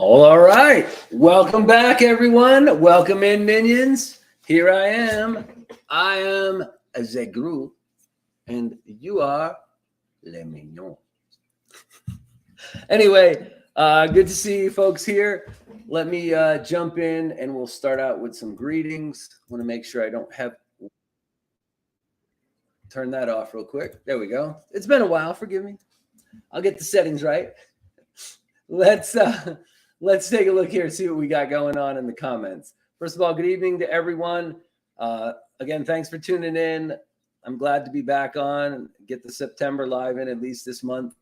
All right. Welcome back, everyone. Welcome in, minions. Here I am. I am Zegru, and you are Le Mignon. Anyway, good to see you folks here. Let me jump in, and we'll start out with some greetings. I want to make sure I don't have... Turn that off real quick. There we go. It's been a while. Forgive me. I'll get the settings right. Let's take a look here and see what we got going on in the comments. First of all, good evening to everyone. Again, thanks for tuning in. I'm glad to be back on, get the September live in at least this month.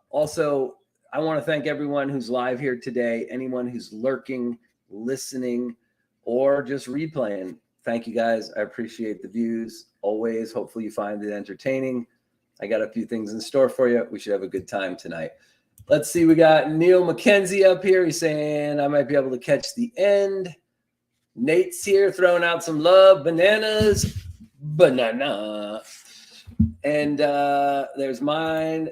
Also, I want to thank everyone who's live here today, anyone who's lurking, listening, or just replaying. Thank you guys. I appreciate the views always. Hopefully you find it entertaining. I got a few things in store for you. We should have a good time tonight. Let's see. We got Neil McKenzie up here. He's saying I might be able to catch the end. Nate's here throwing out some love. Bananas. Banana. And there's mine.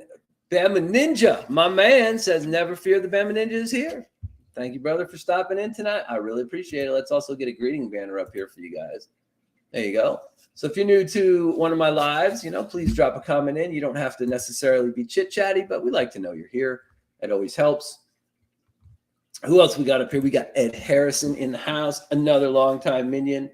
Bama Ninja, my man, says never fear, the Bama Ninja is here. Thank you, brother, for stopping in tonight. I really appreciate it. Let's also get a greeting banner up here for you guys. There you go. So if you're new to one of my lives, please drop a comment in. You don't have to necessarily be chit-chatty, but we like to know you're here. It always helps. Who else we got up here? We got Ed Harrison in the house, another longtime minion.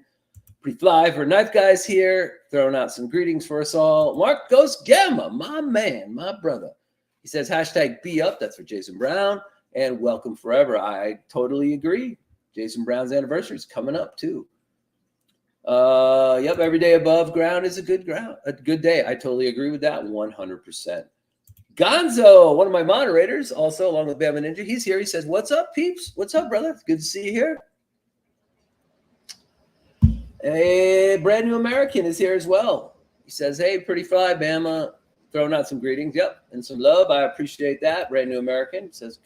Pretty fly for Knife Guys here, throwing out some greetings for us all. Marcos Gamma, my man, my brother. He says, hashtag be up. That's for Jason Brown. And welcome forever. I totally agree. Jason Brown's anniversary is coming up too. Yep, every day above ground is a good day. I totally agree with that 100%. Gonzo, one of my moderators, also along with Bama Ninja, he's here. He says, what's up, peeps? What's up, brother? It's good to see you here. A brand new American is here as well. He says, hey, pretty fly, Bama. Throwing out some greetings. Yep, and some love. I appreciate that. Brand new American. He says,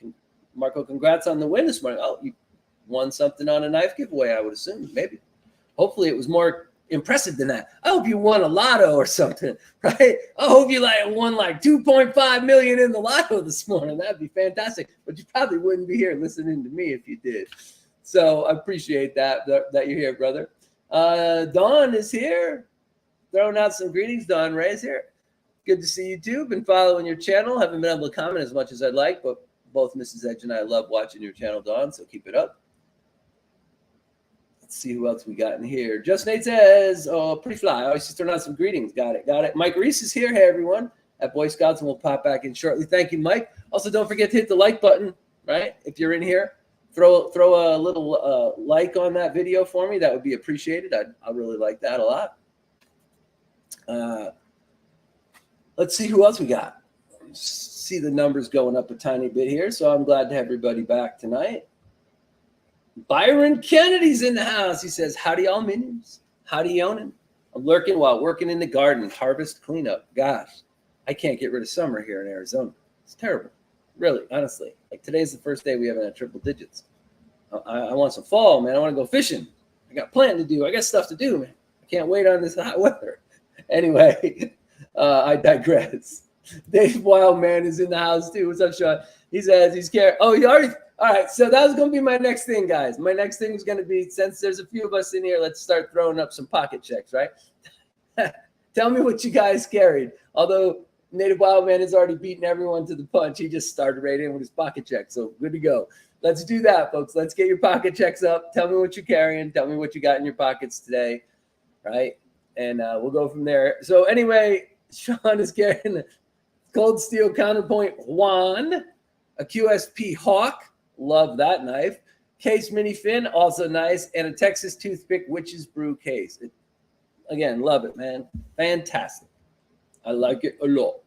Marco, congrats on the win this morning. Oh, you won something on a knife giveaway, I would assume. Maybe. Hopefully it was more impressive than that. I hope you won a lotto or something, right? I hope you won like 2.5 million in the lotto this morning. That'd be fantastic. But you probably wouldn't be here listening to me if you did. So I appreciate that you're here, brother. Dawn is here. Throwing out some greetings. Dawn Ray's here. Good to see you too. Been following your channel. Haven't been able to comment as much as I'd like, but both Mrs. Edge and I love watching your channel, Dawn, so keep it up. Let's see who else we got in here. Just Nate says, oh, pretty fly. Oh, she's throwing out some greetings. Got it. Mike Reese is here. Hey, everyone, at Boy Scouts, and we'll pop back in shortly. Thank you, Mike. Also, don't forget to hit the like button, right? If you're in here, throw a little like on that video for me. That would be appreciated. I really like that a lot. Let's see who else we got. See the numbers going up a tiny bit here, so I'm glad to have everybody back tonight. Byron Kennedy's in the house. He says, howdy, all minions. Howdy, Eionan. I'm lurking while working in the garden, harvest cleanup. Gosh, I can't get rid of summer here in Arizona. It's terrible. Really, honestly. Like today's the first day we haven't had triple digits. I want some fall, man. I want to go fishing. I got planting to do. I got stuff to do, man. I can't wait on this hot weather. Anyway, I digress. Dave Wildman is in the house too. What's up, Sean? He says he's scared. Oh, he already. All right. So that was going to be my next thing, guys. My next thing is going to be, since there's a few of us in here, let's start throwing up some pocket checks, right? Tell me what you guys carried. Although Native Wildman has already beaten everyone to the punch. He just started right in with his pocket check. So good to go. Let's do that, folks. Let's get your pocket checks up. Tell me what you're carrying. Tell me what you got in your pockets today, right? And we'll go from there. So anyway, Sean is carrying a Cold Steel Counterpoint Juan, a QSP Hawk. Love that knife. Case Mini Fin, also nice. And a Texas Toothpick Witch's Brew case. Again, love it, man. Fantastic. I like it a lot.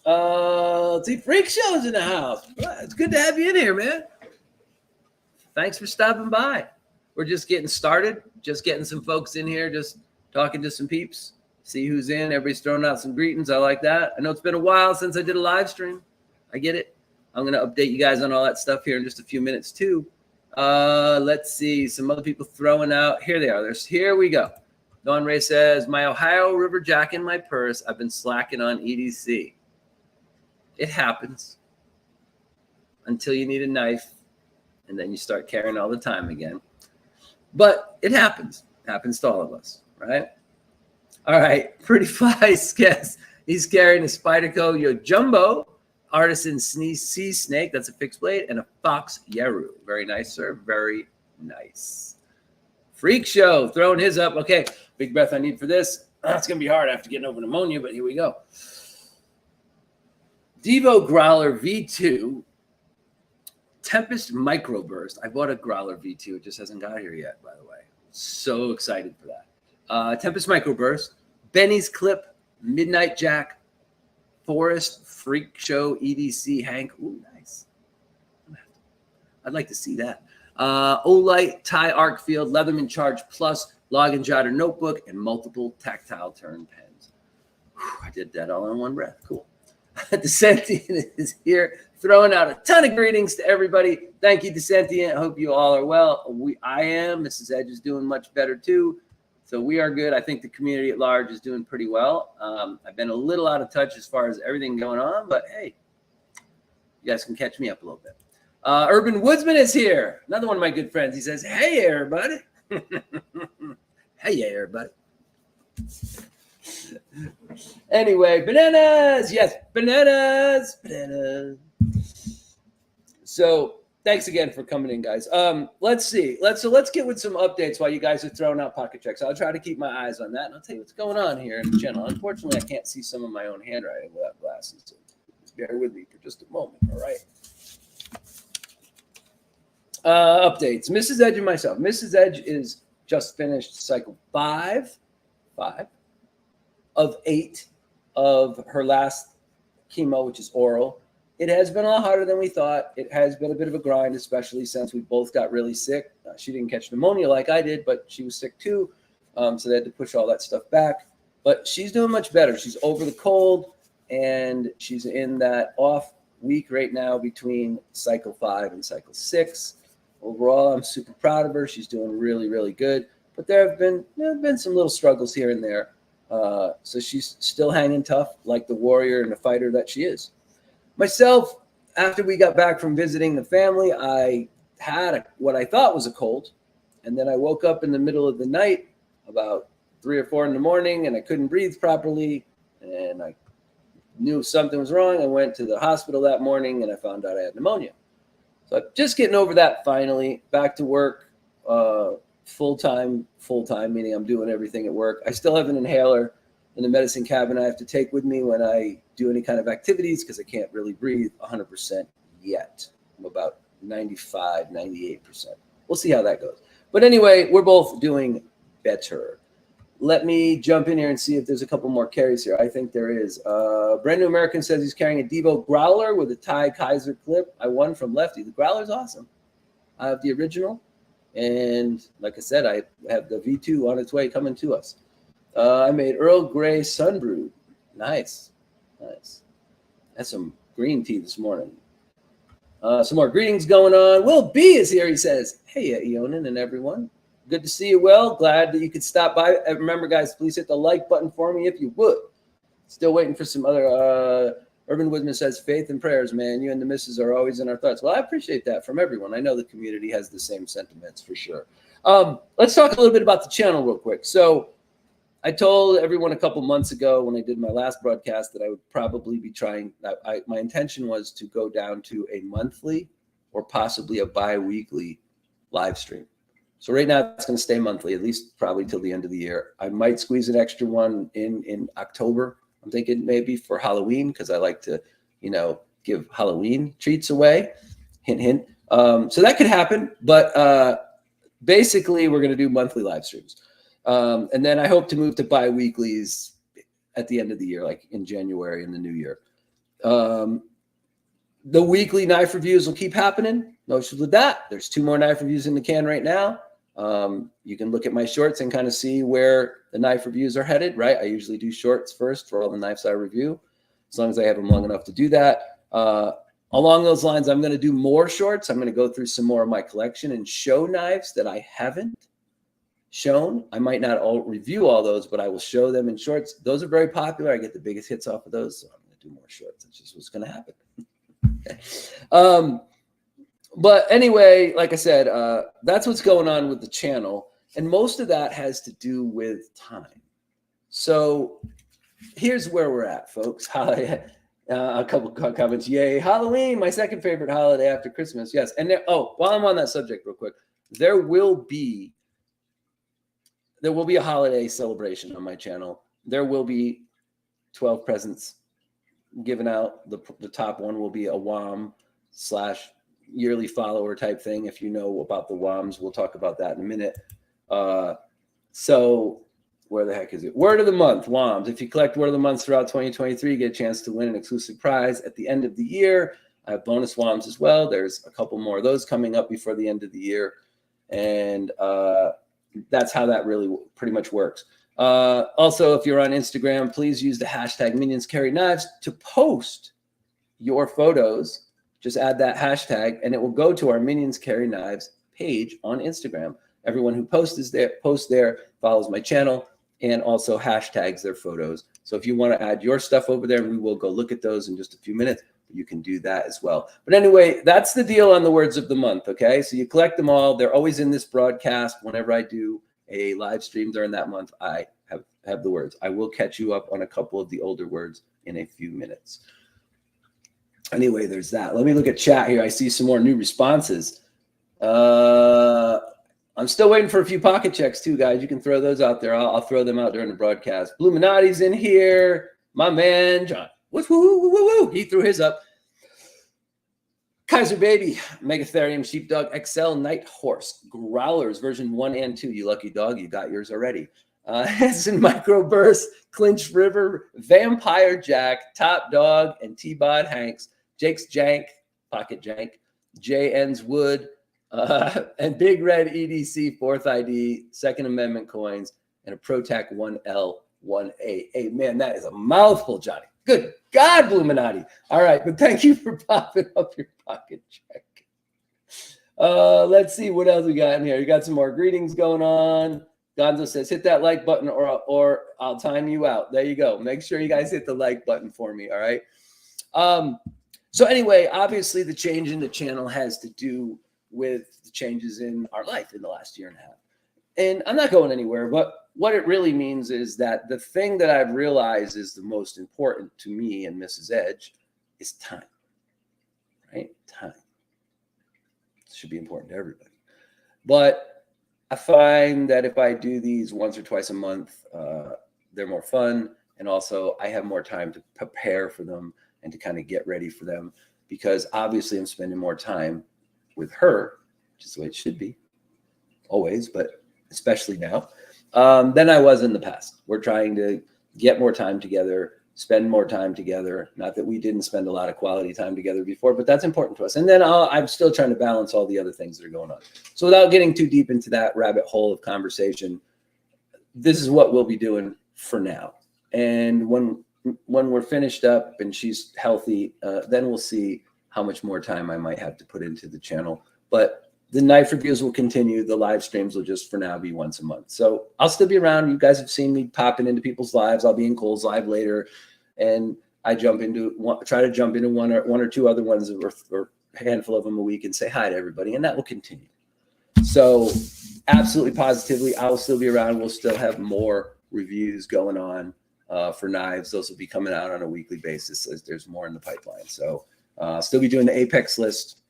Let's see. Freak Show's in the house. It's good to have you in here, man. Thanks for stopping by. We're just getting started. Just getting some folks in here. Just talking to some peeps. See who's in. Everybody's throwing out some greetings. I like that. I know it's been a while since I did a live stream. I get it. I'm going to update you guys on all that stuff here in just a few minutes too. Let's see. Some other people throwing out. Here they are. Here we go. Don Ray says, my Ohio River Jack in my purse. I've been slacking on EDC. It happens. until you need a knife, and then you start caring all the time again. But it happens. It happens to all of us, right? All right, Pretty Fly guess. He's carrying a Spyderco Yo Jumbo Artisan Sea Snake. That's a fixed blade, and a Fox Yaru. Very nice, sir. Very nice. Freak Show throwing his up. Okay, big breath I need for this. It's going to be hard after getting over pneumonia, but here we go. Devo Growler V2 Tempest Microburst. I bought a Growler V2. It just hasn't got here yet, by the way. So excited for that. Tempest Microburst, Benny's Clip, Midnight Jack, Forest Freak Show EDC Hank. Ooh, nice. I'd like to see that. Olight Tie Arc Field, Leatherman Charge Plus, Log and Jotter Notebook, and multiple tactile turn pens. Whew, I did that all in one breath. Cool. Descentient is here, throwing out a ton of greetings to everybody. Thank you, Descentient. I hope you all are well. I am. Mrs. Edge is doing much better too. So we are good. I think the community at large is doing pretty well. I've been a little out of touch as far as everything going on, but hey, you guys can catch me up a little bit. Urban Woodsman is here. Another one of my good friends. He says, hey, everybody. Hey, everybody. Anyway, bananas. Yes, bananas. Bananas. So thanks again for coming in, guys. Let's see. Let's get with some updates while you guys are throwing out pocket checks. I'll try to keep my eyes on that, and I'll tell you what's going on here in the channel. Unfortunately, I can't see some of my own handwriting without glasses. So just bear with me for just a moment. All right. Updates. Mrs. Edge and myself. Mrs. Edge is just finished cycle 5 of 8 of her last chemo, which is oral. It has been a lot harder than we thought. It has been a bit of a grind, especially since we both got really sick. She didn't catch pneumonia like I did, but she was sick too. So they had to push all that stuff back. But she's doing much better. She's over the cold, and she's in that off week right now between cycle 5 and cycle 6. Overall, I'm super proud of her. She's doing really, really good. But there have been some little struggles here and there. So she's still hanging tough like the warrior and the fighter that she is. Myself, after we got back from visiting the family, I had what I thought was a cold. And then I woke up in the middle of the night about 3 or 4 in the morning, and I couldn't breathe properly. And I knew something was wrong. I went to the hospital that morning, and I found out I had pneumonia. So I'm just getting over that finally. Back to work, full-time, meaning I'm doing everything at work. I still have an inhaler in the medicine cabinet I have to take with me when I do any kind of activities because I can't really breathe 100% yet. I'm about 95, 98%. We'll see how that goes. But anyway, we're both doing better. Let me jump in here and see if there's a couple more carries here. I think there is. Brand New American says he's carrying a Devo Growler with a Ty Kaiser clip. I won from Lefty. The Growler's awesome. I have the original. And like I said, I have the V2 on its way coming to us. I made Earl Grey Sunbrew. Nice. Nice. Had some green tea this morning. Some more greetings going on. Will B is here. He says, hey, Eionan and everyone. Good to see you, Will. Glad that you could stop by. Remember, guys, please hit the like button for me if you would. Still waiting for some other. Urban Woodman says, faith and prayers, man. You and the missus are always in our thoughts. Well, I appreciate that from everyone. I know the community has the same sentiments for sure. Let's talk a little bit about the channel real quick. So I told everyone a couple months ago when I did my last broadcast that I would probably be trying. My intention was to go down to a monthly or possibly a bi-weekly live stream. So right now it's going to stay monthly, at least probably till the end of the year. I might squeeze an extra one in October. I'm thinking maybe for Halloween because I like to, give Halloween treats away. Hint, hint. So that could happen. But basically, we're going to do monthly live streams. And then I hope to move to bi-weeklies at the end of the year, like in January in the new year. The weekly knife reviews will keep happening. No issues with that. There's 2 more knife reviews in the can right now. You can look at my shorts and kind of see where the knife reviews are headed, right? I usually do shorts first for all the knives I review, as long as I have them long enough to do that. Along those lines, I'm going to do more shorts. I'm going to go through some more of my collection and show knives that I haven't shown. I might not review all those, but I will show them in shorts. Those are very popular. I get the biggest hits off of those, so I'm going to do more shorts. That's just what's going to happen. But anyway, like I said, that's what's going on with the channel. And most of that has to do with time. So here's where we're at, folks. A couple comments. Yay, Halloween, my second favorite holiday after Christmas. Yes. And while I'm on that subject real quick, there will be a holiday celebration on my channel. There will be 12 presents given out. The top one will be a WOM / yearly follower type thing. If you know about the WOMs, we'll talk about that in a minute. So where the heck is it? Word of the month, WOMs. If you collect word of the month throughout 2023, you get a chance to win an exclusive prize at the end of the year. I have bonus WOMs as well. There's a couple more of those coming up before the end of the year. And that's how that really pretty much works. Also, if you're on Instagram, please use the hashtag Minions Carry Knives to post your photos. Just add that hashtag and it will go to our Minions Carry Knives page on Instagram. Everyone who posts there follows my channel and also hashtags their photos. So if you want to add your stuff over there, we will go look at those in just a few minutes. You can do that as well. But anyway, that's the deal on the words of the month, okay? So you collect them all. They're always in this broadcast. Whenever I do a live stream during that month, I have the words. I will catch you up on a couple of the older words in a few minutes. Anyway, there's that. Let me look at chat here. I see some more new responses. I'm still waiting for a few pocket checks too, guys. You can throw those out there. I'll throw them out during the broadcast. Bluminati's in here. My man, John. Woo. He threw his up. Kaiser Baby, Megatherium, Sheepdog, XL, Night Horse, Growlers, version 1 and 2. You lucky dog, you got yours already. Henson Microburst, Clinch River, Vampire Jack, Top Dog, and T-Bod Hanks, Jake's Jank, Pocket Jank, J.N.'s Wood, and Big Red EDC, 4th ID, Second Amendment coins, and a ProTac 1L, 1A. Hey, man, that is a mouthful, Johnny. Good God, Bluminati. All right, but thank you for popping up your pocket check. Let's see what else we got in here. You got some more greetings going on. Gonzo says, hit that like button or I'll time you out. There you go. Make sure you guys hit the like button for me, all right? So anyway, obviously the change in the channel has to do with the changes in our life in the last year and a half. And I'm not going anywhere, but what it really means is that the thing that I've realized is the most important to me and Mrs. Edge is time, right? Time. It should be important to everybody. But I find that if I do these once or twice a month, they're more fun. And also I have more time to prepare for them and to kind of get ready for them because obviously I'm spending more time with her, which is the way it should be always, but especially now, than I was in the past. We're trying to get more time together, spend more time together. Not that we didn't spend a lot of quality time together before, but that's important to us. And then I'm still trying to balance all the other things that are going on. So without getting too deep into that rabbit hole of conversation, this is what we'll be doing for now. And when we're finished up and she's healthy, then we'll see how much more time I might have to put into the channel. But the knife reviews will continue. The live streams will just for now be once a month. So I'll still be around. You guys have seen me popping into people's lives. I'll be in Cole's live later. And I try to jump into one or two other ones or a handful of them a week and say hi to everybody. And that will continue. So absolutely positively, I will still be around. We'll still have more reviews going on for knives. Those will be coming out on a weekly basis as there's more in the pipeline. So still be doing the Apex list.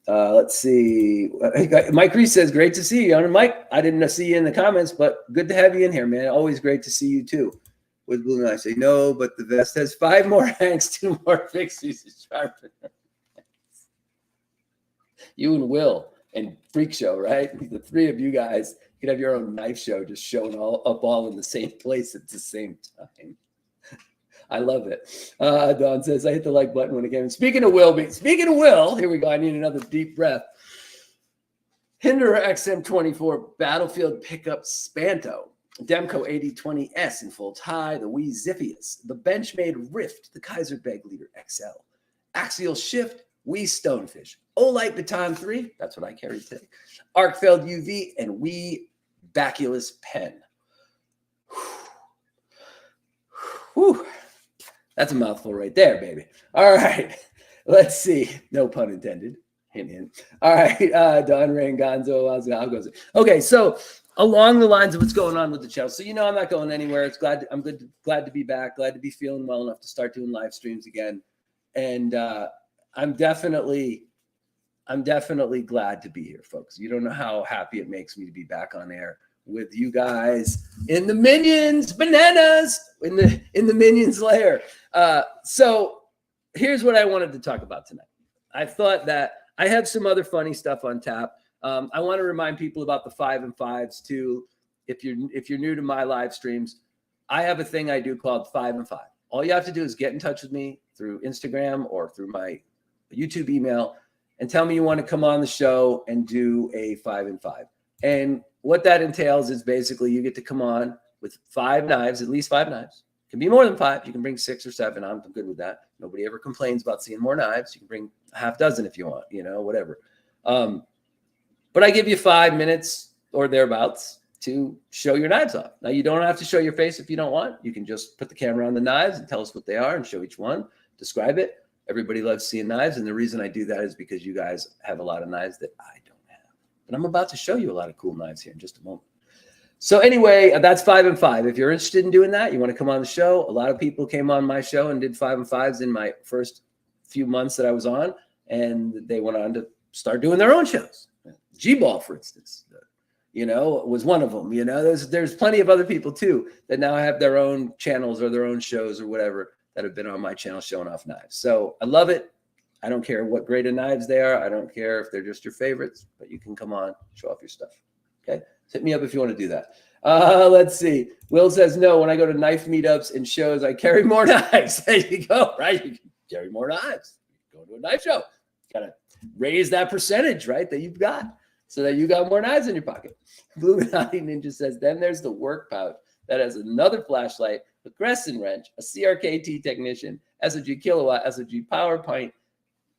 Let's see. Mike Reese says, great to see you. And Mike, I didn't see you in the comments, but good to have you in here, man. Always great to see you too. With Blue and I say, no, but the vest has 5 more hanks, 2 more fixies to sharpen. You and Will and Freak Show, right? The 3 of you guys could have your own knife show just showing all in the same place at the same time. I love it. Don says, I hit the like button when it came. Speaking of Will, here we go. I need another deep breath. Hinderer XM24 Battlefield Pickup Spanto. Demco 8020S in full tie. The Wee Ziphius. The Benchmade Rift. The Kaiser Beg Leader XL. Axial Shift. Wee Stonefish. Olight Baton 3. That's what I carry today. Arcfeld UV and Wee Baculus Pen. Whew. That's a mouthful right there, baby. All right. Let's see. No pun intended. Hint, hint. All right, Don Rain Gonzo. I'll go. Okay, so along the lines of what's going on with the channel, so I'm not going anywhere. It's glad to be back. Glad to be feeling well enough to start doing live streams again, and I'm definitely glad to be here, folks. You don't know how happy it makes me to be back on air with you guys in the Minions bananas in the Minions lair. So here's what I wanted to talk about tonight. I thought that I have some other funny stuff on tap. I want to remind people about the 5 and 5s too. If you're new to my live streams, I have a thing I do called 5 and 5. All you have to do is get in touch with me through Instagram or through my YouTube email and tell me you want to come on the show and do a 5 and 5. And what that entails is basically you get to come on with 5 knives, at least 5 knives. It can be more than 5. You can bring 6 or 7. I'm good with that. Nobody ever complains about seeing more knives. You can bring a half dozen if you want, whatever. But I give you 5 minutes or thereabouts to show your knives off. Now, you don't have to show your face if you don't want. You can just put the camera on the knives and tell us what they are and show each one, describe it. Everybody loves seeing knives. And the reason I do that is because you guys have a lot of knives that I don't have. But I'm about to show you a lot of cool knives here in just a moment. So anyway, that's 5 and 5. If you're interested in doing that, you want to come on the show. A lot of people came on my show and did 5 and 5s in my first few months that I was on. And they went on to start doing their own shows. G-Ball, for instance, was one of them. There's plenty of other people too that now have their own channels or their own shows or whatever that have been on my channel showing off knives. So I love it. I don't care what grade of knives they are. I don't care if they're just your favorites, but you can come on, show off your stuff. Okay. Hit me up if you want to do that. Let's see. Will says, no, when I go to knife meetups and shows, I carry more knives. There you go, right? You can carry more knives. Go to a knife show. Got to raise that percentage, right, that you've got so that you got more knives in your pocket. Blue Naughty Ninja says, then there's the work pouch that has another flashlight, a crescent wrench, a CRKT technician, SOG kilowatt, SOG power pint,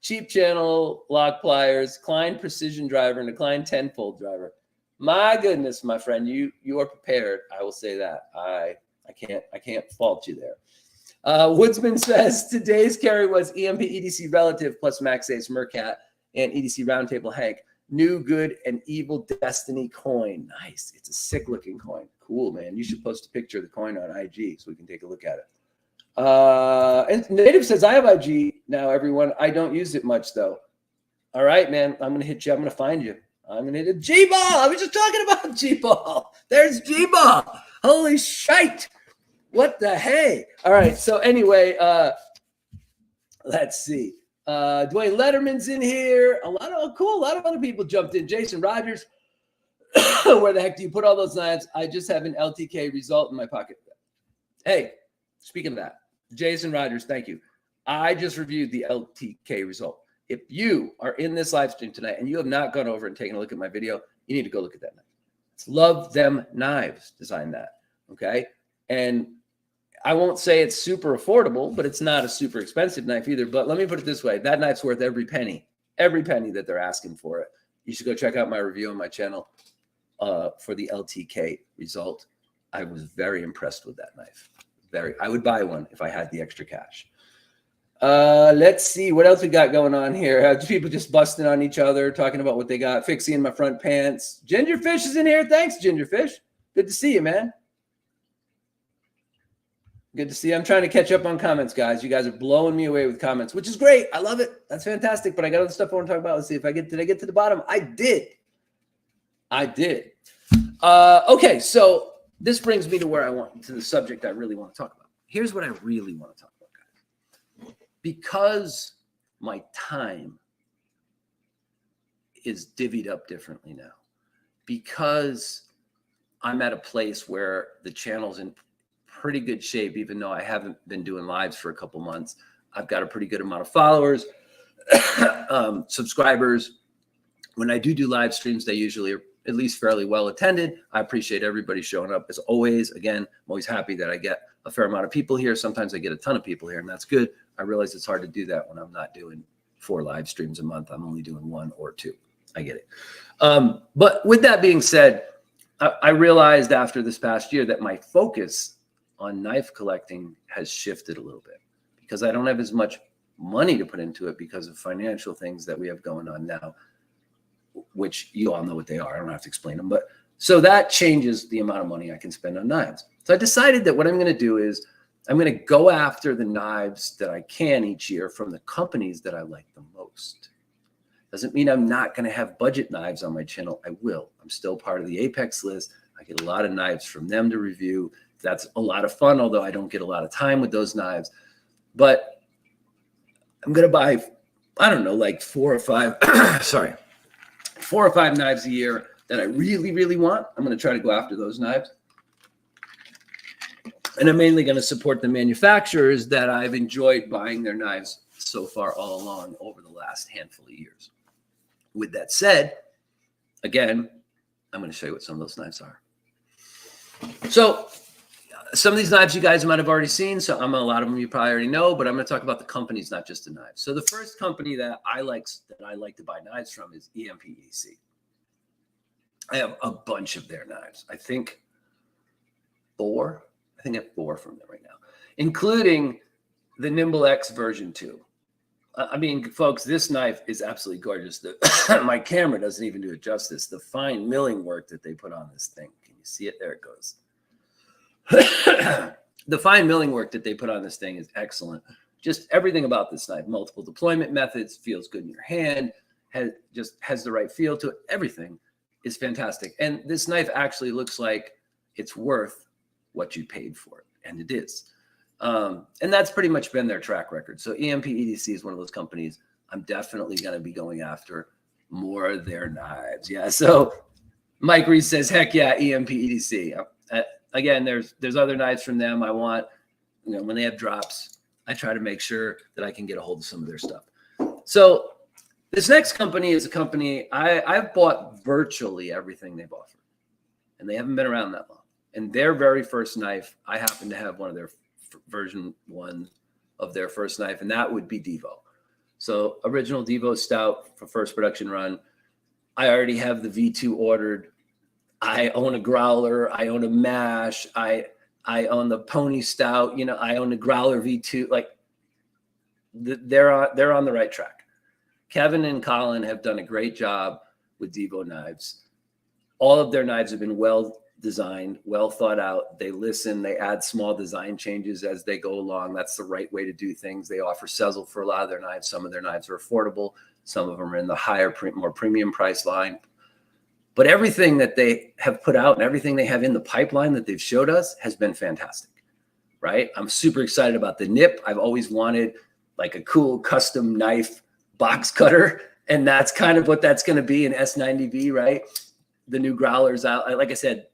cheap channel lock pliers, Klein precision driver, and a Klein 10-fold driver. My goodness, my friend, you are prepared. I will say that. I can't fault you there. Woodsman says today's carry was EMP EDC Relative plus Max Ace Mercat and EDC Roundtable Hank. New Good and Evil Destiny coin. Nice. It's a sick looking coin. Cool, man. You should post a picture of the coin on IG so we can take a look at it. And Native says, I have IG now, everyone. I don't use it much though. All right, man. I'm going to hit you. I'm going to find you. I'm going to hit a G-Ball. I was just talking about G-Ball. There's G-Ball. Holy shite. What the hey? All right. So anyway, let's see. Dwayne Letterman's in here. A lot of other people jumped in. Jason Rogers. Where the heck do you put all those knives? I just have an LTK result in my pocket. Hey, speaking of that, Jason Rogers, thank you. I just reviewed the LTK result. If you are in this live stream tonight and you have not gone over and taken a look at my video, you need to go look at that knife. It's Love Them Knives designed that. Okay. And I won't say it's super affordable, but it's not a super expensive knife either. But let me put it this way. That knife's worth every penny that they're asking for it. You should go check out my review on my channel for the LTK result. I was very impressed with that knife. I would buy one if I had the extra cash. Let's see what else we got going on here. People just busting on each other, talking about what they got. Fixie in my front pants. Gingerfish is in here. Thanks, Gingerfish. Good to see you, man. Good to see you. I'm trying to catch up on comments, guys. You guys are blowing me away with comments, which is great. I love it. That's fantastic. But I got other stuff I want to talk about. Let's see if did I get to the bottom? I did. Okay, so this brings me to the subject I really want to talk about. Here's what I really want to talk about, guys. Because my time is divvied up differently now, because I'm at a place where the channel's in pretty good shape, even though I haven't been doing lives for a couple months. I've got a pretty good amount of followers, subscribers. When I do live streams, they usually are at least fairly well attended. I appreciate everybody showing up as always. Again, I'm always happy that I get a fair amount of people here. Sometimes I get a ton of people here, and that's good. I realize it's hard to do that when I'm not doing 4 live streams a month. I'm only doing 1 or 2. I get it. But with that being said, I realized after this past year that my focus on knife collecting has shifted a little bit because I don't have as much money to put into it because of financial things that we have going on now, which you all know what they are. I don't have to explain them. But so that changes the amount of money I can spend on knives. So I decided that what I'm going to do is I'm going to go after the knives that I can each year from the companies that I like the most. Doesn't mean I'm not going to have budget knives on my channel. I will. I'm still part of the Apex list. I get a lot of knives from them to review. That's a lot of fun, although I don't get a lot of time with those knives. But I'm going to buy, I don't know, like 4 or 5, sorry, 4 or 5 knives a year that I really, really want. I'm going to try to go after those knives. And I'm mainly going to support the manufacturers that I've enjoyed buying their knives so far all along over the last handful of years. With that said, again, I'm going to show you what some of those knives are. So some of these knives you guys might have already seen. So a lot of them you probably already know, but I'm going to talk about the companies, not just the knives. So the first company that I like to buy knives from is EDC. I have a bunch of their knives. I think 4. I think I have 4 from them right now, including the Nimble X version 2. I mean, folks, this knife is absolutely gorgeous. My camera doesn't even do it justice. The fine milling work that they put on this thing. Can you see it? There it goes. The fine milling work that they put on this thing is excellent. Just everything about this knife, multiple deployment methods, feels good in your hand, has the right feel to it. Everything is fantastic. And this knife actually looks like it's worth what you paid for it. And it is. And that's pretty much been their track record. So EDC is one of those companies I'm definitely going to be going after more of their knives. Yeah. So Mike Reese says, heck yeah, EDC. Again, there's other knives from them. I want, when they have drops, I try to make sure that I can get a hold of some of their stuff. So this next company is a company I've bought virtually everything they've offered, and they haven't been around that long. And their very first knife, I happen to have one of their version 1 of their first knife, and that would be Devo. So original Devo Stout for first production run. I already have the V2 ordered. I own a Growler. I own a Mash. I own the Pony Stout. I own the Growler V2. Like they're on the right track. Kevin and Colin have done a great job with Devo knives. All of their knives have been well designed, well thought out. They listen, they add small design changes as they go along. That's the right way to do things. They offer Sezzle for a lot of their knives. Some of their knives are affordable. Some of them are in the higher, more premium price line. But everything that they have put out and everything they have in the pipeline that they've showed us has been fantastic, right? I'm super excited about the Nip. I've always wanted like a cool custom knife box cutter, and that's kind of what that's going to be, an S90V, right? The new Growlers out. Like I said,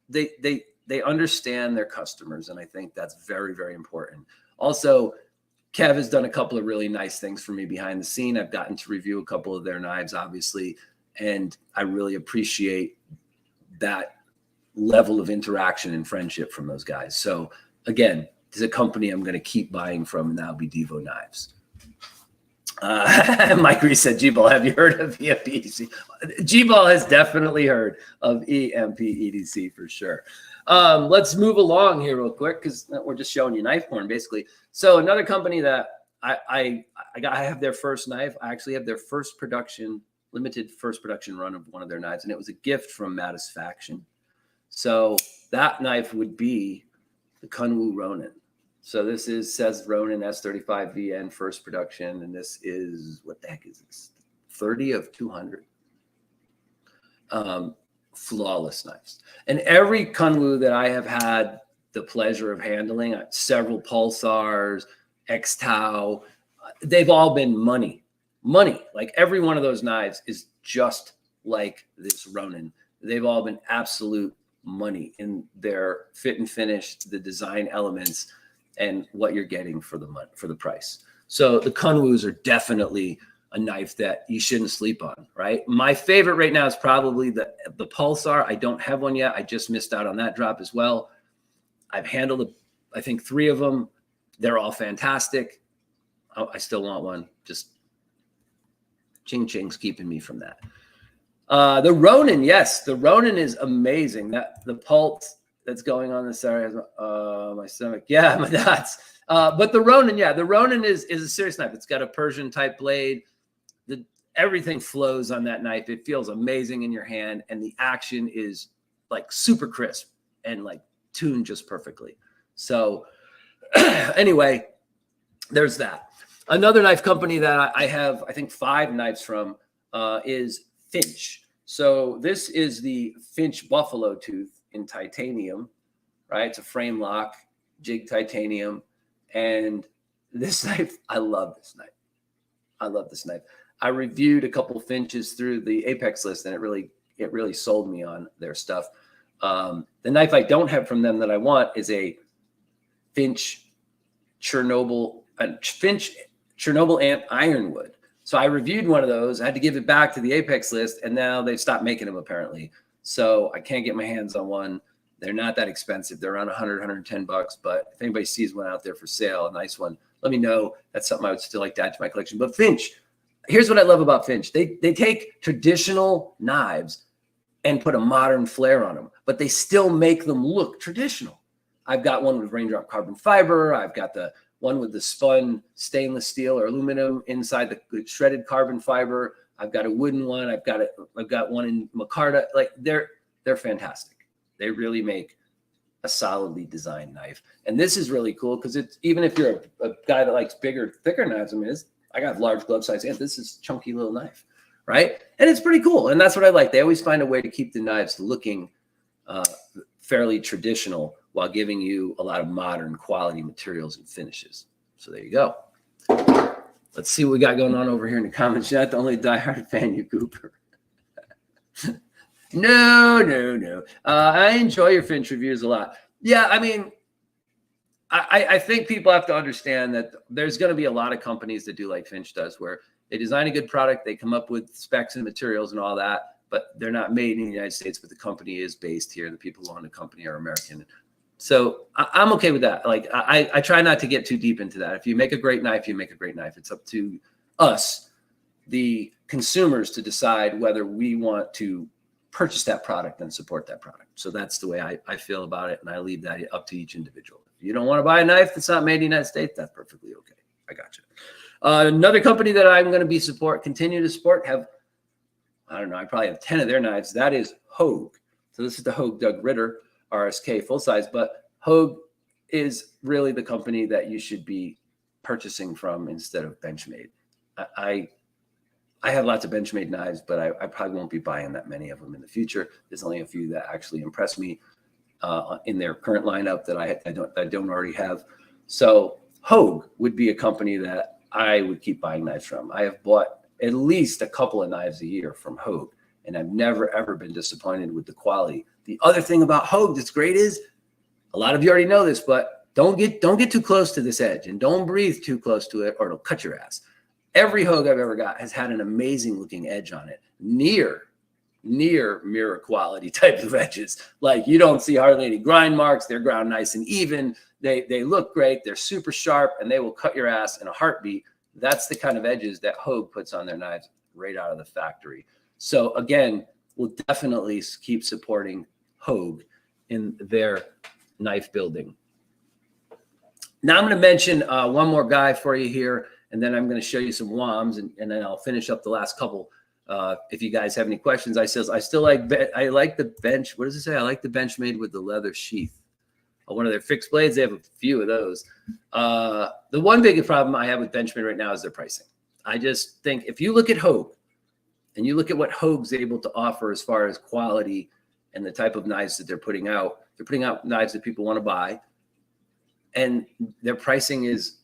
they understand their customers, and I think that's very, very important. Also, Kev has done a couple of really nice things for me behind the scene. I've gotten to review a couple of their knives, obviously, and I really appreciate that level of interaction and friendship from those guys. So again, there's a company I'm going to keep buying from, and that'll be Devo Knives. Mike Reese said, G-Ball, have you heard of EDC? G-Ball has definitely heard of EDC for sure. Let's move along here real quick because we're just showing you knife porn basically. So another company that I have their first knife. I actually have their first limited first production run of one of their knives, and it was a gift from Matisfaction. So that knife would be the Kunwu Ronin. So this says Ronin S35VN first production, and this is, what the heck is this? 30 of 200. Flawless knives. And every Kunwu that I have had the pleasure of handling, several Pulsars, X-Tau, they've all been money. Like every one of those knives is just like this Ronin. They've all been absolute money in their fit and finish, the design elements, and what you're getting for the price. So the Kunwus are definitely a knife that you shouldn't sleep on, right? My favorite right now is probably the Pulsar. I don't have one yet. I just missed out on that drop as well. I've handled, I think, 3 of them. They're all fantastic. Oh, I still want one. Just ching's keeping me from that. The Ronin, yes, the Ronin is amazing. That the Pulse, that's going on this Saturday. My stomach. Yeah, my nuts. But the Ronin, yeah, the Ronin is a serious knife. It's got a Persian type blade. Everything flows on that knife. It feels amazing in your hand, and the action is like super crisp and like tuned just perfectly. So anyway, there's that. Another knife company that I have, I think 5 knives from is Finch. So this is the Finch Buffalo Tooth in titanium, right? It's a frame lock, jig titanium. And this knife, I love this knife. I love this knife. I reviewed a couple Finches through the Apex list, and it really sold me on their stuff. The knife I don't have from them that I want is a Finch Chernobyl Amp Ironwood. So I reviewed one of those. I had to give it back to the Apex list, and now they've stopped making them apparently. So I can't get my hands on one. They're not that expensive. They're around 100, 110 bucks. But if anybody sees one out there for sale, a nice one, let me know. That's something I would still like to add to my collection. But Finch, here's what I love about Finch. They take traditional knives and put a modern flair on them, but they still make them look traditional. I've got one with raindrop carbon fiber. I've got the one with the spun stainless steel or aluminum inside the shredded carbon fiber. I've got a wooden one. I've got one in micarta. Like they're fantastic. They really make a solidly designed knife. And this is really cool because it's, even if you're a guy that likes bigger, thicker knives, I mean, I got large glove size hands. This is a chunky little knife, right? And it's pretty cool. And that's what I like. They always find a way to keep the knives looking fairly traditional while giving you a lot of modern quality materials and finishes. So there you go. Let's see what we got going on over here in the comments. You're not the only diehard fan, you goober. No. I enjoy your Finch reviews a lot. Yeah, I mean, I think people have to understand that there's going to be a lot of companies that do like Finch does, where they design a good product, they come up with specs and materials and all that, but they're not made in the United States, but the company is based here. The people who own the company are American. So I'm okay with that. Like I try not to get too deep into that. If you make a great knife, you make a great knife. It's up to us, the consumers, to decide whether we want to purchase that product and support that product. So that's the way I feel about it. And I leave that up to each individual. If you don't want to buy a knife that's not made in the United States, that's perfectly okay. I got you. Another company that I'm going to continue to support, I don't know, I probably have 10 of their knives. That is Hogue. So this is the Hogue Doug Ritter RSK full size, but Hogue is really the company that you should be purchasing from instead of Benchmade. I have lots of Benchmade knives, but I probably won't be buying that many of them in the future. There's only a few that actually impress me in their current lineup that I don't already have. So Hogue would be a company that I would keep buying knives from. I have bought at least a couple of knives a year from Hogue, and I've never, ever been disappointed with the quality. The other thing about Hogue that's great is, a lot of you already know this, but don't get too close to this edge, and don't breathe too close to it or it'll cut your ass. Every Hogue I've ever got has had an amazing looking edge on it, near mirror quality type of edges. Like you don't see hardly any grind marks. They're ground nice and even. They look great. They're super sharp, and they will cut your ass in a heartbeat. That's the kind of edges that Hogue puts on their knives right out of the factory. So again, we'll definitely keep supporting Hogue in their knife building. Now I'm going to mention one more guy for you here, and then I'm going to show you some WOMs, and then I'll finish up the last couple. If you guys have any questions, I like the bench. What does it say? I like the Benchmade with the leather sheath. One of their fixed blades. They have a few of those. The one big problem I have with Benchmade right now is their pricing. I just think if you look at Hogue and you look at what Hogue's able to offer as far as quality and the type of knives that they're putting out knives that people want to buy, and their pricing is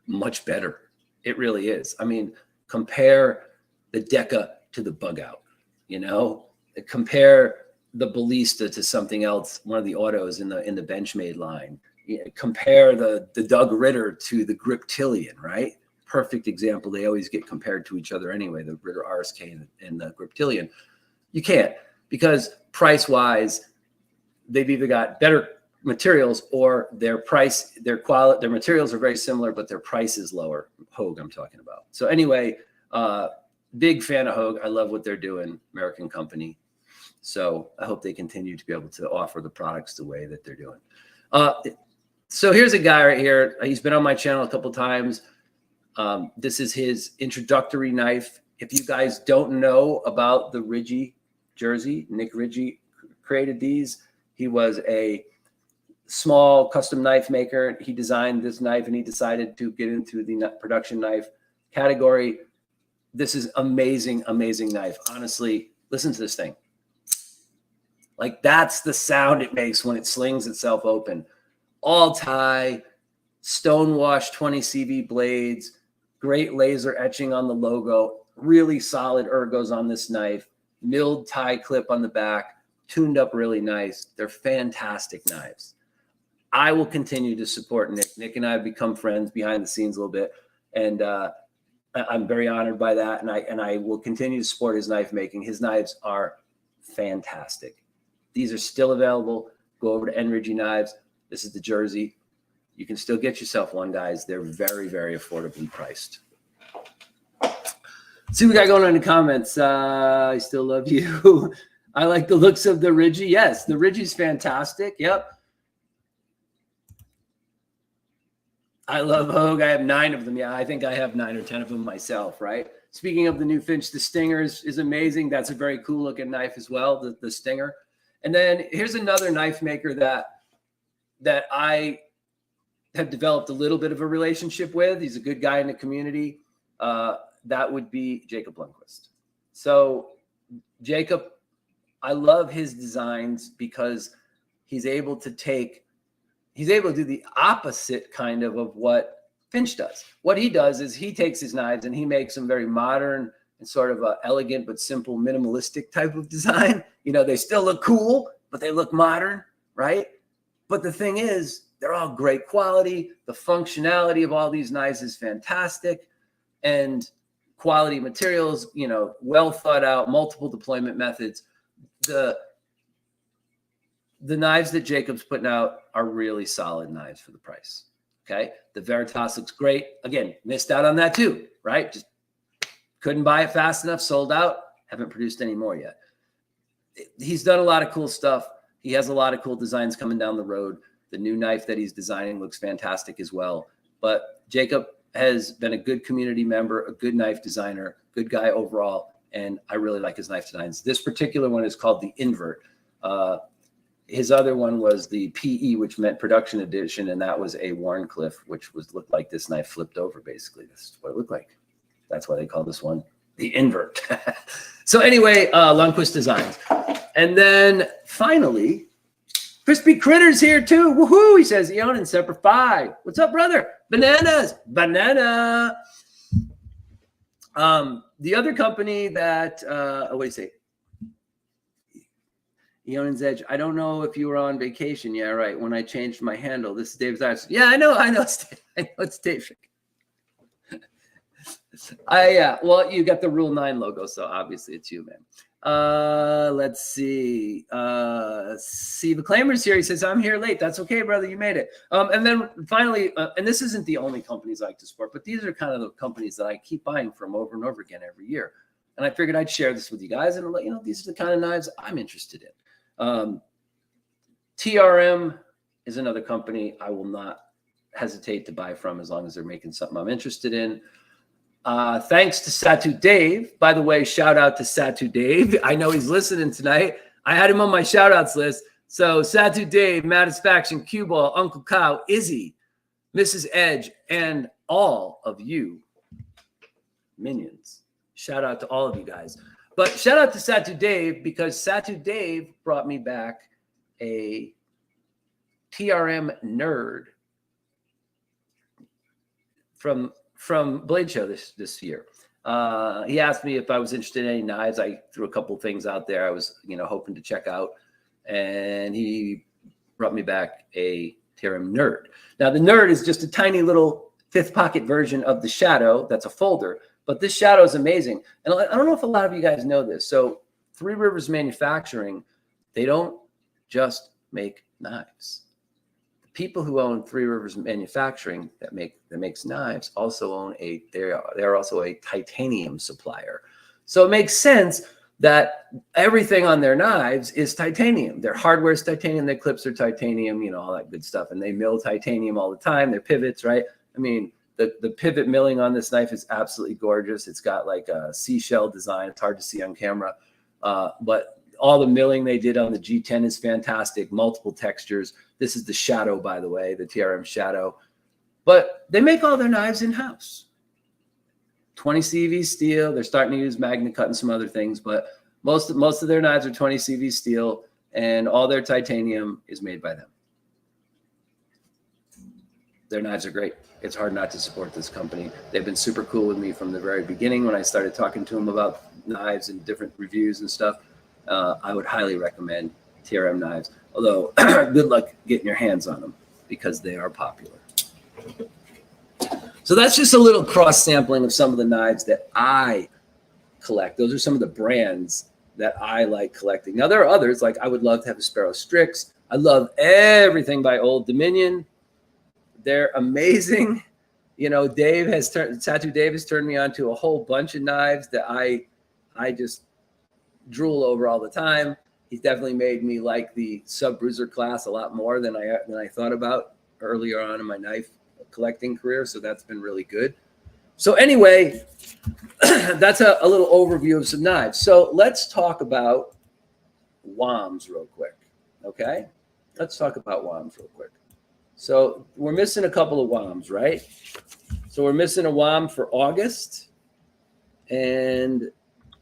much better. It really is. I mean, compare the Deca to the Bug Out, compare the Ballista to something else, one of the autos in the Benchmade line. Compare the Doug Ritter to the Griptilian, right? Perfect example. They always get compared to each other anyway, the Ritter RSK and the Griptilian. You can't, because price-wise, they've either got better materials or their materials are very similar, but their price is lower. Hogue I'm talking about. So anyway, big fan of Hogue. I love what they're doing, American company. So I hope they continue to be able to offer the products the way that they're doing. So here's a guy right here. He's been on my channel a couple times. This is his introductory knife. If you guys don't know about the Ridgie jersey, Nick Ridgie created these. He was a small custom knife maker. He designed this knife and he decided to get into the production knife category. This is amazing, amazing knife. Honestly, listen to this thing. Like, that's the sound it makes when it slings itself open. All tie, stonewash 20 CV blades, great laser etching on the logo, really solid ergos on this knife, milled tie clip on the back, tuned up really nice. They're fantastic knives. I will continue to support Nick. Nick and I have become friends behind the scenes a little bit, and I'm very honored by that. And I will continue to support his knife making. His knives are fantastic. These are still available. Go over to Ridgie Knives. This is the jersey. You can still get yourself one, guys. They're very, very affordably priced. See what we got going on in the comments. I still love you. I like the looks of the Ridgie. Yes, the Riggie's fantastic. Yep. I love Hogue. I have 9 of them. Yeah, I think I have 9 or 10 of them myself, right? Speaking of the new Finch, the Stinger is amazing. That's a very cool looking knife as well, the Stinger. And then here's another knife maker that I have developed a little bit of a relationship with. He's a good guy in the community. That would be Jacob Lundquist. So Jacob, I love his designs because he's able to do the opposite kind of what Finch does. What he does is he takes his knives and he makes them very modern and sort of a elegant but simple minimalistic type of design. You know, they still look cool, but they look modern, right? But the thing is, they're all great quality. The functionality of all these knives is fantastic, and quality materials, you know, well thought out, multiple deployment methods. The knives that Jacob's putting out are really solid knives for the price. Okay. The Veritas looks great. Again, missed out on that too, right? Just couldn't buy it fast enough, sold out, haven't produced any more yet. He's done a lot of cool stuff. He has a lot of cool designs coming down the road. The new knife that he's designing looks fantastic as well. But Jacob has been a good community member, a good knife designer, good guy overall, and I really like his knife designs. This particular one is called the Invert. His other one was the PE, which meant production edition, and that was a Warncliffe, which looked like this knife flipped over, basically. This is what it looked like. That's why they call this one the Invert. So anyway, Lundquist Designs. And then finally, Crispy Critter's here too. Woohoo! He says, Eionan, Semper Fi. What's up, brother? Bananas. Banana. The other company that, what do you say? Eionan's Edge. I don't know if you were on vacation. Yeah, right. When I changed my handle. This is Dave's eyes. Yeah, I know. It's Dave. Well, you got the Rule 9 logo, so obviously it's you, man. Let's see. See, the Claimer's here. He says, I'm here late. That's okay, brother. You made it. And then finally, and this isn't the only companies I like to support, but these are kind of the companies that I keep buying from over and over again every year. And I figured I'd share this with you guys and let you know these are the kind of knives I'm interested in. TRM is another company I will not hesitate to buy from as long as they're making something I'm interested in. Thanks to Satu Dave. By the way, shout out to Satu Dave. I know he's listening tonight. I had him on my shout outs list. So Satu Dave, Matisfaction, Q-Ball, Uncle Cow, Izzy, Mrs. Edge, and all of you minions. Shout out to all of you guys. But shout out to Satu Dave because Satu Dave brought me back a TRM nerd from Blade Show this year. He asked me if I was interested in any knives. I threw a couple things out there I was, hoping to check out. And he brought me back a TRM Nerd. Now, the Nerd is just a tiny little fifth pocket version of the Shadow. That's a folder. But this Shadow is amazing. And I don't know if a lot of you guys know this. So Three Rivers Manufacturing, they don't just make knives. The people who own Three Rivers Manufacturing that makes knives also own they're also a titanium supplier. So it makes sense that everything on their knives is titanium. Their hardware is titanium, their clips are titanium, you know, all that good stuff. And they mill titanium all the time, their pivots, right? I mean, the pivot milling on this knife is absolutely gorgeous. It's got like a seashell design. It's hard to see on camera, but all the milling they did on the G10 is fantastic. Multiple textures. This is the Shadow, by the way, the TRM Shadow. But they make all their knives in-house. 20 CV steel. They're starting to use Magna Cut and some other things, but most of their knives are 20 CV steel, and all their titanium is made by them. Their knives are great. It's hard not to support this company. They've been super cool with me from the very beginning when I started talking to them about knives and different reviews and stuff. I would highly recommend TRM knives, although good luck getting your hands on them because they are popular. So that's just a little cross sampling of some of the knives that I collect. Those are some of the brands that I like collecting. Now there are others, like I would love to have a Sparrow Strix. I love everything by Old Dominion. They're amazing. You know, Tattoo Dave has turned me on to a whole bunch of knives that I just drool over all the time. He's definitely made me like the sub bruiser class a lot more than I thought about earlier on in my knife collecting career. So that's been really good. So anyway, that's a little overview of some knives. So let's talk about WOMs real quick. Okay, let's talk about WOMs real quick. So we're missing a couple of WOMs, right? So we're missing a WOM for August, and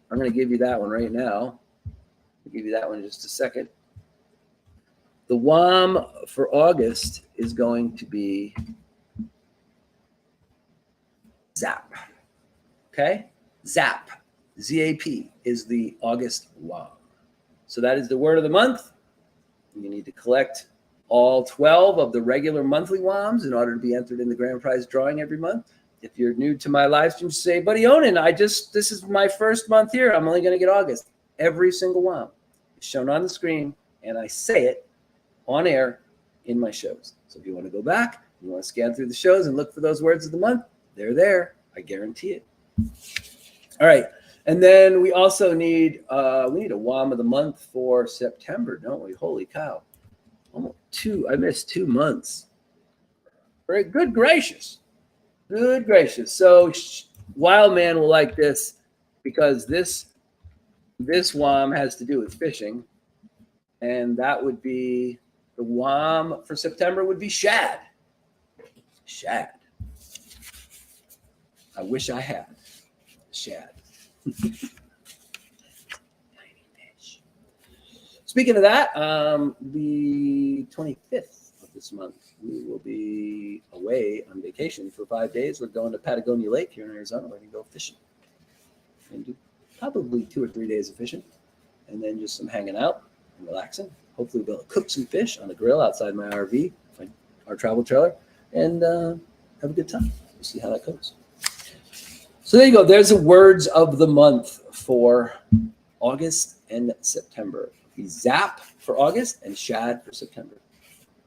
I'm going to give you that one right now. I'll give you that one in just a second. The WOM for August is going to be Zap. Okay? Zap. Z-A-P is the August WOM. So that is the word of the month. You need to collect all 12 of the regular monthly WOMs in order to be entered in the grand prize drawing every month. If you're new to my live stream, say, Buddy Eionan, this is my first month here. I'm only going to get August. Every single WOM is shown on the screen, and I say it on air in my shows. So if you want to go back, you want to scan through the shows and look for those words of the month, they're there. I guarantee it. All right. And then we also need a WOM of the month for September, don't we? Holy cow. Almost I missed 2 months. Very good gracious. Good gracious. So Wild Man will like this because this WOM has to do with fishing. And that would be the WOM for September would be shad. Shad. I wish I had shad. Tiny fish. Speaking of that, the 25th of this month, we will be away on vacation for 5 days. We're going to Patagonia Lake here in Arizona. We're going to go fishing and do probably 2 or 3 days of fishing, and then just some hanging out and relaxing. Hopefully we'll be able to cook some fish on the grill outside my RV, our travel trailer, and have a good time. We'll see how that goes. So there you go. There's the words of the month for August and September. Zap for August and shad for September.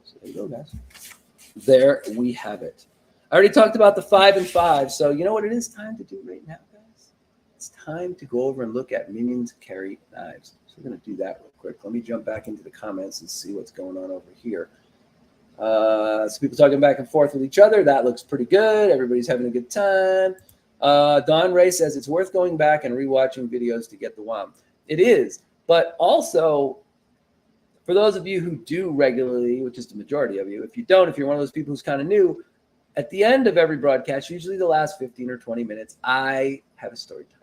So there you go, guys. There we have it. I already talked about the 5 and 5. So you know what it is time to do right now, guys? It's time to go over and look at minions carry knives. So we're going to do that real quick. Let me jump back into the comments and see what's going on over here. So people talking back and forth with each other. That looks pretty good. Everybody's having a good time. Don Ray says it's worth going back and rewatching videos to get the WOM. It is, but also for those of you who do regularly, which is the majority of you, if you don't, if you're one of those people who's kind of new, at the end of every broadcast, usually the last 15 or 20 minutes, I have a story time.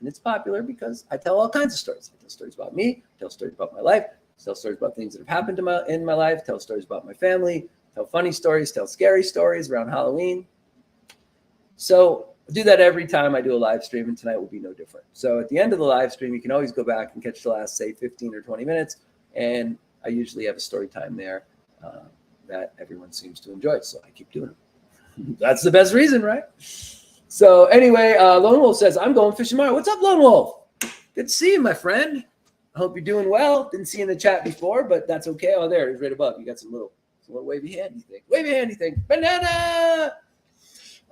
And it's popular because I tell all kinds of stories. I tell stories about me, tell stories about my life, tell stories about things that have happened in my life, tell stories about my family, tell funny stories, tell scary stories around Halloween. So I do that every time I do a live stream, and tonight will be no different. So at the end of the live stream, you can always go back and catch the last, say, 15 or 20 minutes, and I usually have a story time there that everyone seems to enjoy, so I keep doing it. That's the best reason, right? So anyway, Lone Wolf says, I'm going fishing tomorrow. What's up, Lone Wolf? Good to see you, my friend. I hope you're doing well. Didn't see you in the chat before, but that's okay. Oh, there it is right above. You got some little wavy handy thing. Wavy handy thing. Banana!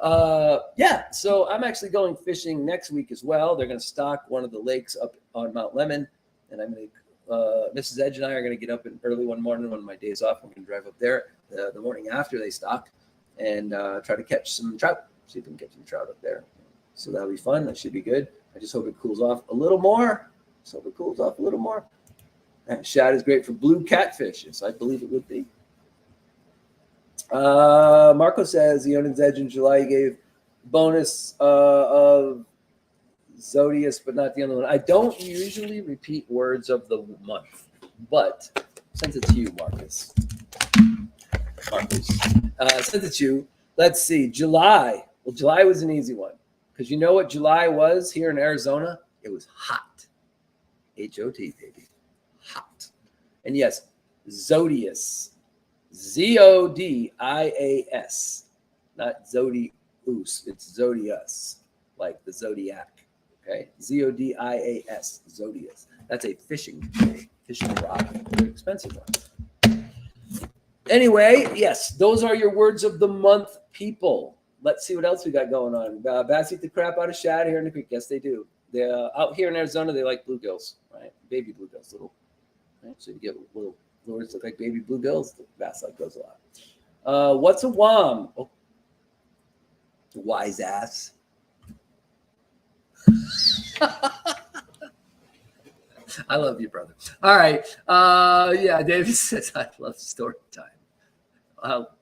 Yeah, so I'm actually going fishing next week as well. They're going to stock one of the lakes up on Mount Lemon, and I'm going to Mrs. Edge and I are going to get up early one morning, one of my days off. We're going to drive up there the morning after they stock and try to catch some trout. See if we can catch some trout up there. So that'll be fun. That should be good. I just hope it cools off a little more. That shad is great for blue catfish. Yes, I believe it would be. Marco says Eionan's Edge in July gave bonus of Zodius, but not the other one. I don't usually repeat words of the month, but sent it to you, Marcus. Sent it to you. Let's see. July. Well, July was an easy one because you know what July was here in Arizona? It was hot. H-O-T, baby. Hot. And yes, Zodius. Z-O-D-I-A-S. Not Zodius. It's Zodius, like the Zodiac. Okay, Z-O-D-I-A-S, Zodius. That's a fishing rod, very expensive one. Anyway, yes, those are your words of the month, people. Let's see what else we got going on. Bass eat the crap out of shad here in the creek. Yes, they do. Out here in Arizona, they like bluegills, right? Baby bluegills, little. Right? So you get little lures look like baby bluegills. The bass like those a lot. What's a WOM? Oh, wise ass. I love you, brother. All right. Yeah, David says I love story time.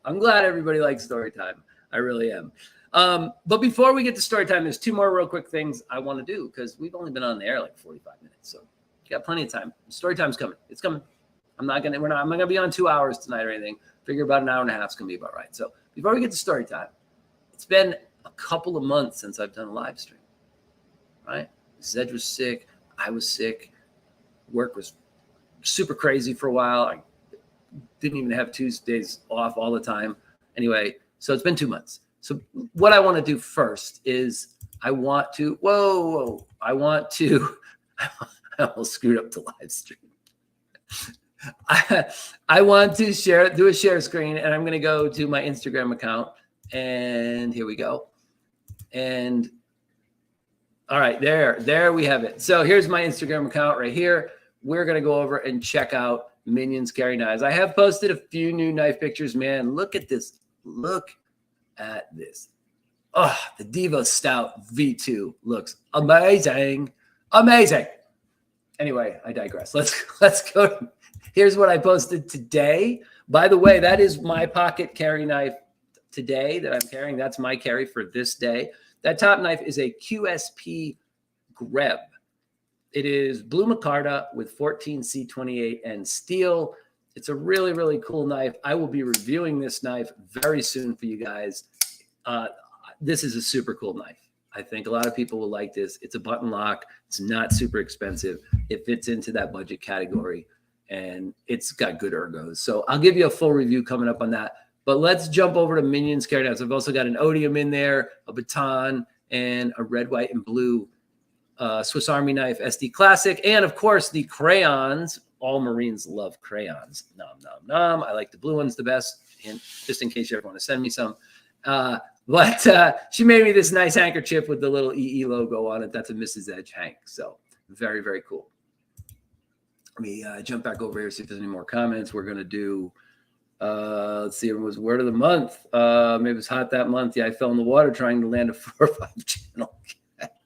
I'm glad everybody likes story time. I really am. But before we get to story time, there's two more real quick things I want to do because we've only been on the air like 45 minutes. So you got plenty of time. Story time's coming. It's coming. I'm not gonna be on 2 hours tonight or anything. Figure about an hour and a half is gonna be about right. So before we get to story time, it's been a couple of months since I've done a live stream. Right? Zed was sick. I was sick. Work was super crazy for a while. I didn't even have Tuesdays off all the time. Anyway, so it's been 2 months. So what I want to do first is I almost screwed up the live stream. I want to do a share screen, and I'm going to go to my Instagram account, and here we go. And all right, there we have it. So here's my Instagram account right here. We're going to go over and check out Minions Carry Knives. I have posted a few new knife pictures, man. Look at this. Look at this. Oh, the Devo Stout V2 looks amazing. Amazing. Anyway, I digress. Let's go. Here's what I posted today. By the way, that is my pocket carry knife today that I'm carrying. That's my carry for this day. That top knife is a QSP Greb. It is blue micarta with 14C28 and steel. It's a really, really cool knife. I will be reviewing this knife very soon for you guys. This is a super cool knife. I think a lot of people will like this. It's a button lock. It's not super expensive. It fits into that budget category, and it's got good ergos. So I'll give you a full review coming up on that. But let's jump over to Minions Carry Knives. I've also got an Odium in there, a baton, and a red, white, and blue Swiss Army knife SD Classic. And, of course, the crayons. All Marines love crayons. Nom, nom, nom. I like the blue ones the best, and just in case you ever want to send me some. But she made me this nice handkerchief with the little EE logo on it. That's a Mrs. Edge Hank. So very, very cool. Let me jump back over here, see if there's any more comments. We're going to do, let's see, it was word of the month. Maybe it was hot that month. Yeah, I fell in the water trying to land a 4 or 5 channel cat.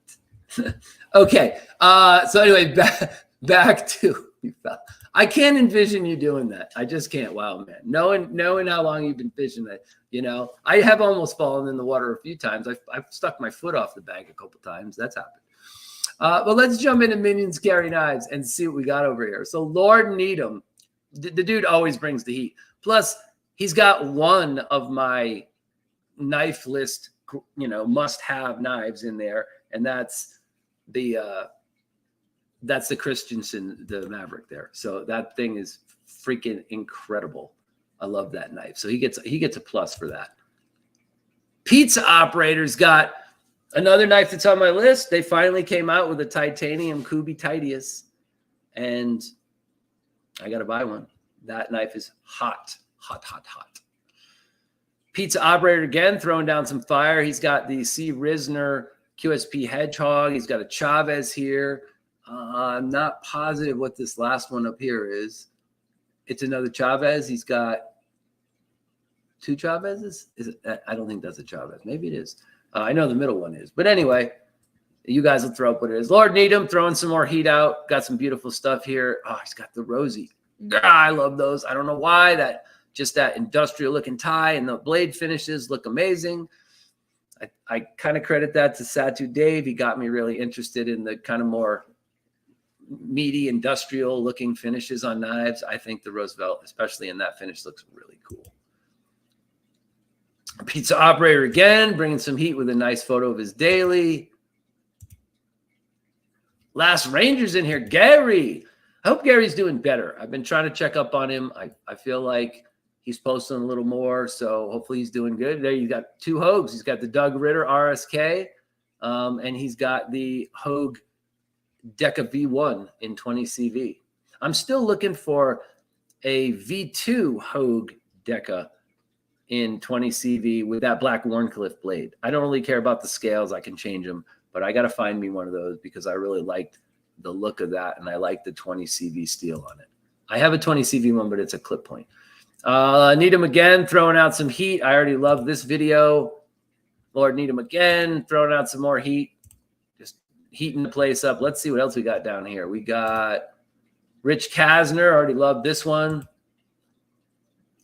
Okay. So anyway, back to, I can't envision you doing that. I just can't. Wow, man. Knowing how long you've been fishing that, I have almost fallen in the water a few times. I've stuck my foot off the bank a couple times. That's happened. But let's jump into Minions Carry Knives and see what we got over here. So Lord Needham, the dude always brings the heat. Plus, he's got one of my knife list, must-have knives in there, and that's the Christensen, the Maverick there. So that thing is freaking incredible. I love that knife. So he gets a plus for that. Pizza Operator's got another knife that's on my list. They finally came out with a titanium Kubi Titius, and I got to buy one. That knife is hot, hot, hot, hot. Pizza Operator again, throwing down some fire. He's got the C. Risner QSP Hedgehog. He's got a Chavez here. I'm not positive what this last one up here is. It's another Chavez. He's got two Chavezes. Is it? I don't think that's a Chavez. Maybe it is. I know the middle one is. But anyway, you guys will throw up what it is. Lord Needham throwing some more heat out. Got some beautiful stuff here. Oh, he's got the Rosie. I love those. I don't know why. Just that industrial looking tie and the blade finishes look amazing. I kind of credit that to Satu Dave. He got me really interested in the kind of more meaty industrial looking finishes on knives. I think the Roosevelt, especially in that finish, looks really cool. Pizza Operator again, bringing some heat with a nice photo of his daily. Last Ranger's in here. Gary. I hope Gary's doing better. I've been trying to check up on him. I feel like he's posting a little more, so hopefully he's doing good. There you got two Hogues. He's got the Doug Ritter RSK, and he's got the Hogue Deca V1 in 20 CV. I'm still looking for a V2 Hogue Deca in 20 CV with that black Warncliffe blade. I don't really care about the scales. I can change them, but I got to find me one of those because I really liked the look of that, and I like the 20 CV steel on it. I have a 20 CV one, but it's a clip point. Needham again, throwing out some heat. I already love this video. Lord Needham again, throwing out some more heat. Just heating the place up. Let's see what else we got down here. We got Rich Kasner. Already love this one.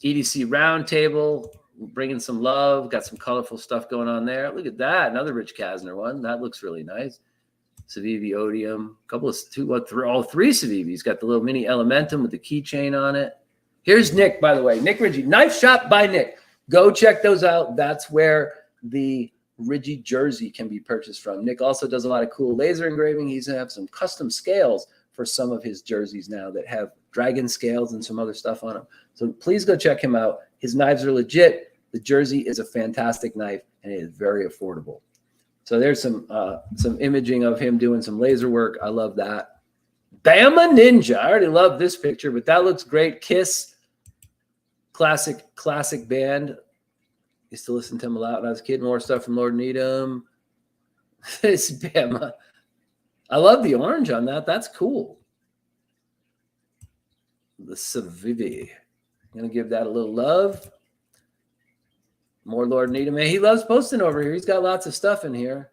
EDC Roundtable, bringing some love. Got some colorful stuff going on there. Look at that. Another Rich Kasner one. That looks really nice. Civivi Odium. All three Civivis. Got the little mini Elementum with the keychain on it. Here's Nick, by the way. Nick Ridgie. Knife Shop by Nick. Go check those out. That's where the Ridgie jersey can be purchased from. Nick also does a lot of cool laser engraving. He's going to have some custom scales for some of his jerseys now that have dragon scales and some other stuff on them. So please go check him out. His knives are legit. The jersey is a fantastic knife, and it is very affordable. So there's some imaging of him doing some laser work. I love that. Bama Ninja. I already love this picture, but that looks great. Kiss. Classic band. Used to listen to him a lot when I was a kid. More stuff from Lord Needham. This Bama. I love the orange on that. That's cool. The Civivi. I'm going to give that a little love. More Lord Needham. Man, he loves posting over here. He's got lots of stuff in here.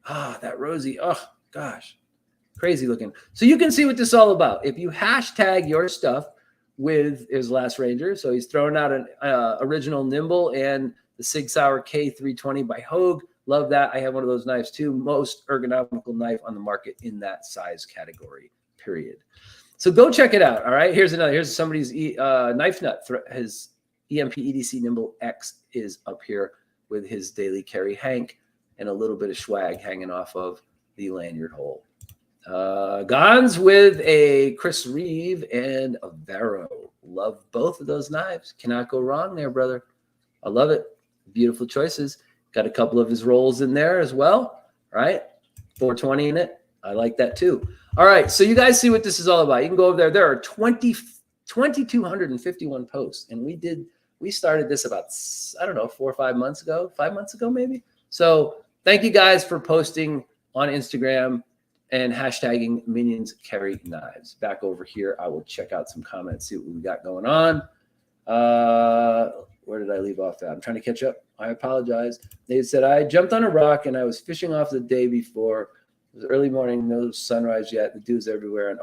That Rosie. Oh, gosh. Crazy looking. So you can see what this is all about. If you hashtag your stuff with his Last Ranger. So he's throwing out an original Nimble and the Sig Sauer K320 by Hogue. Love that. I have one of those knives too. Most ergonomical knife on the market in that size category, period. So go check it out. All right. Here's another. Here's somebody's knife nut. His EMP EDC Nimble X is up here with his daily carry Hank and a little bit of swag hanging off of the lanyard hole. Gons with a Chris Reeve and a Vero. Love both of those knives. Cannot go wrong there, brother. I love it. Beautiful choices. Got a couple of his rolls in there as well, right? 420 in it. I like that too. All right, so you guys see what this is all about. You can go over there. There are 2,251 posts, and we started this about, I don't know, 4 or 5 months ago, 5 months ago maybe. So thank you guys for posting on Instagram and hashtagging Minions Carry Knives. Back over here, I will check out some comments, see what we got going on. Where did I leave off at? I'm trying to catch up. I apologize. They said, I jumped on a rock and I was fishing off the day before. It was early morning, no sunrise yet. The dews everywhere. And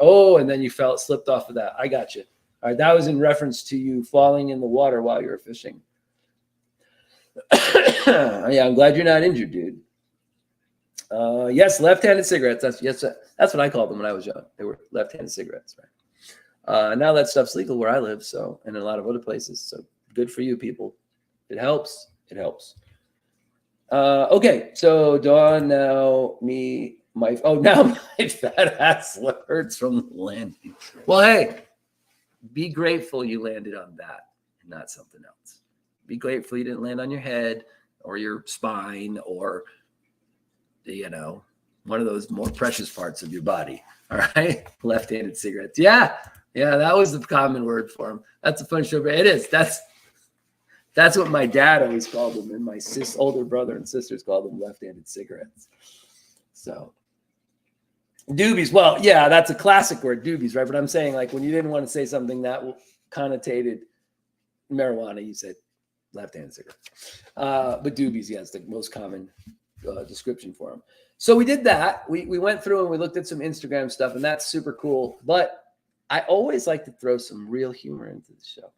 then you slipped off of that. I got you. All right, that was in reference to you falling in the water while you were fishing. Yeah, I'm glad you're not injured, dude. Yes, left-handed cigarettes. That's what I called them when I was young. They were left-handed cigarettes, right? Now that stuff's legal where I live, so, and in a lot of other places. So good for you, people. It helps. It helps. Okay, so Dawn, now my fat ass hurts from landing. Well, hey, be grateful you landed on that and not something else. Be grateful you didn't land on your head or your spine or one of those more precious parts of your body. All right. Left-handed cigarettes. Yeah. That was the common word for them. That's a fun show. It is. That's what my dad always called them, and my older brother and sisters called them left-handed cigarettes. So doobies. Well, yeah, that's a classic word, doobies, right? But I'm saying, like, when you didn't want to say something that connotated marijuana, you said left-handed cigarette. But doobies, yes, the most common description for them. So we did that. We went through and we looked at some Instagram stuff, and that's super cool. But I always like to throw some real humor into the show.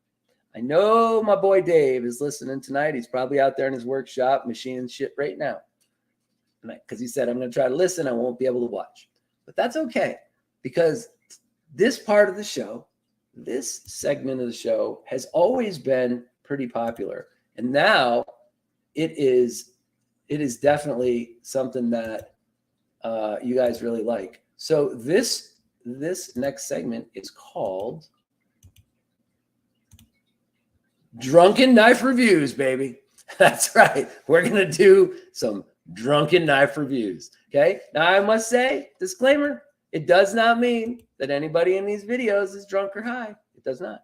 I know my boy Dave is listening tonight. He's probably out there in his workshop machining shit right now. Because he said, I'm going to try to listen. I won't be able to watch. But that's okay. Because this part of the show, this segment of the show has always been pretty popular. And now it is definitely something that you guys really like. So this next segment is called Drunken Knife Reviews, baby. That's right. We're going to do some drunken knife reviews. Okay. Now I must say, disclaimer, it does not mean that anybody in these videos is drunk or high. It does not.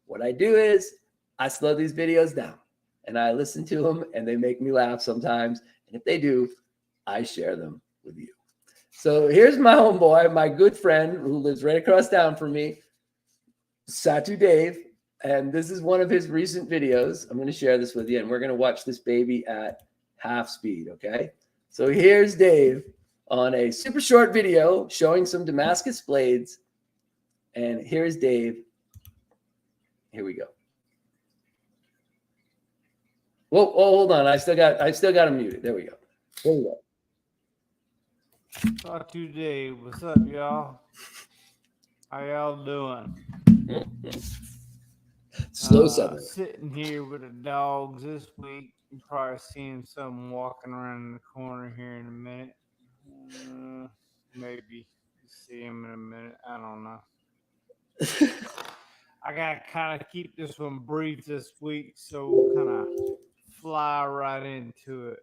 What I do is I slow these videos down and I listen to them and they make me laugh sometimes. And if they do, I share them with you. So here's my homeboy, my good friend who lives right across town from me, Satu Dave. And this is one of his recent videos. I'm going to share this with you, and we're going to watch this baby at half speed, okay? So here's Dave on a super short video showing some Damascus blades. And here's Dave. Here we go. Whoa, hold on. I still got him muted. There we go. There we go. Talk to you, Dave. What's up, y'all? How y'all doing? Slow Southern. Sitting here with the dogs this week. You probably seeing some walking around in the corner here in a minute. Maybe see him in a minute. I don't know. I gotta kind of keep this one brief this week, so we'll kind of fly right into it.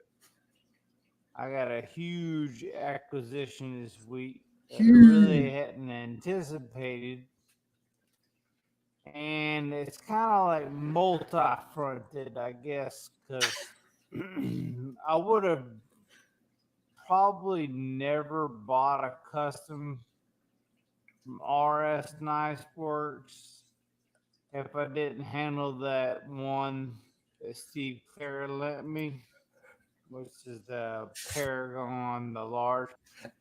I got a huge acquisition this week that I really hadn't anticipated. And it's kind of like multi-fronted, I guess, because I would have probably never bought a custom from RS Nice Works if I didn't handle that one that Steve Clare lent me, which is the Paragon, the large.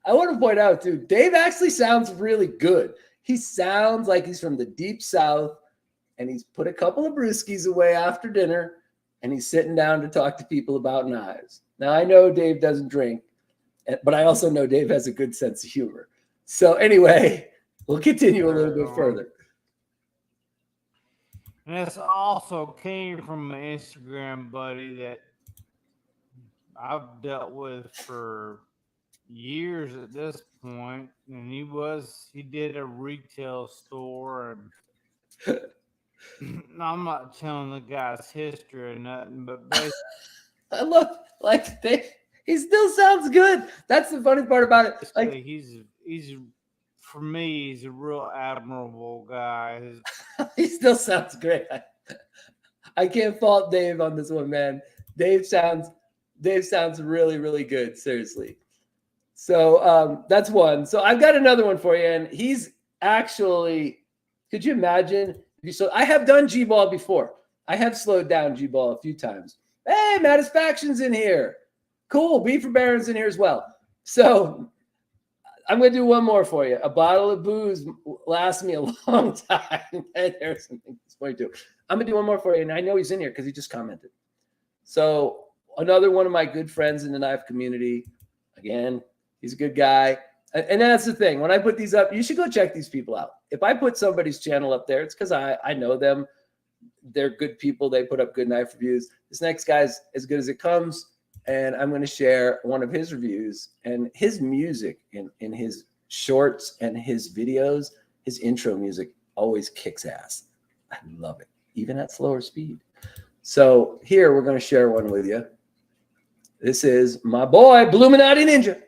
I want to point out, too, Dave actually sounds really good. He sounds like he's from the deep South, and he's put a couple of brewskis away after dinner, and he's sitting down to talk to people about knives. Now, I know Dave doesn't drink, but I also know Dave has a good sense of humor. So anyway, we'll continue a little bit further. And this also came from an Instagram buddy that I've dealt with for years at this point, and he did a retail store, and I'm not telling the guy's history or nothing, but basically, I love, like, he still sounds good. That's the funny part about it. Like, he's for me, he's a real admirable guy. He still sounds great. I can't fault Dave on this one, man. Dave sounds really, really good. Seriously. So that's one. So I've got another one for you, and he's actually, could you imagine? So I have done G-Ball before. I have slowed down G-Ball a few times. Hey, Matisfaction's in here. Cool. Beaver Baron's in here as well. So I'm going to do one more for you. A bottle of booze lasts me a long time. There's something that's funny too. I'm going to do one more for you, and I know he's in here because he just commented. So another one of my good friends in the knife community. Again, he's a good guy. And that's the thing. When I put these up, you should go check these people out. If I put somebody's channel up there, it's because I know them. They're good people. They put up good knife reviews. This next guy's as good as it comes. And I'm going to share one of his reviews, and his music in his shorts and his videos. His intro music always kicks ass. I love it, even at slower speed. So here we're going to share one with you. This is my boy, Bluminati Ninja.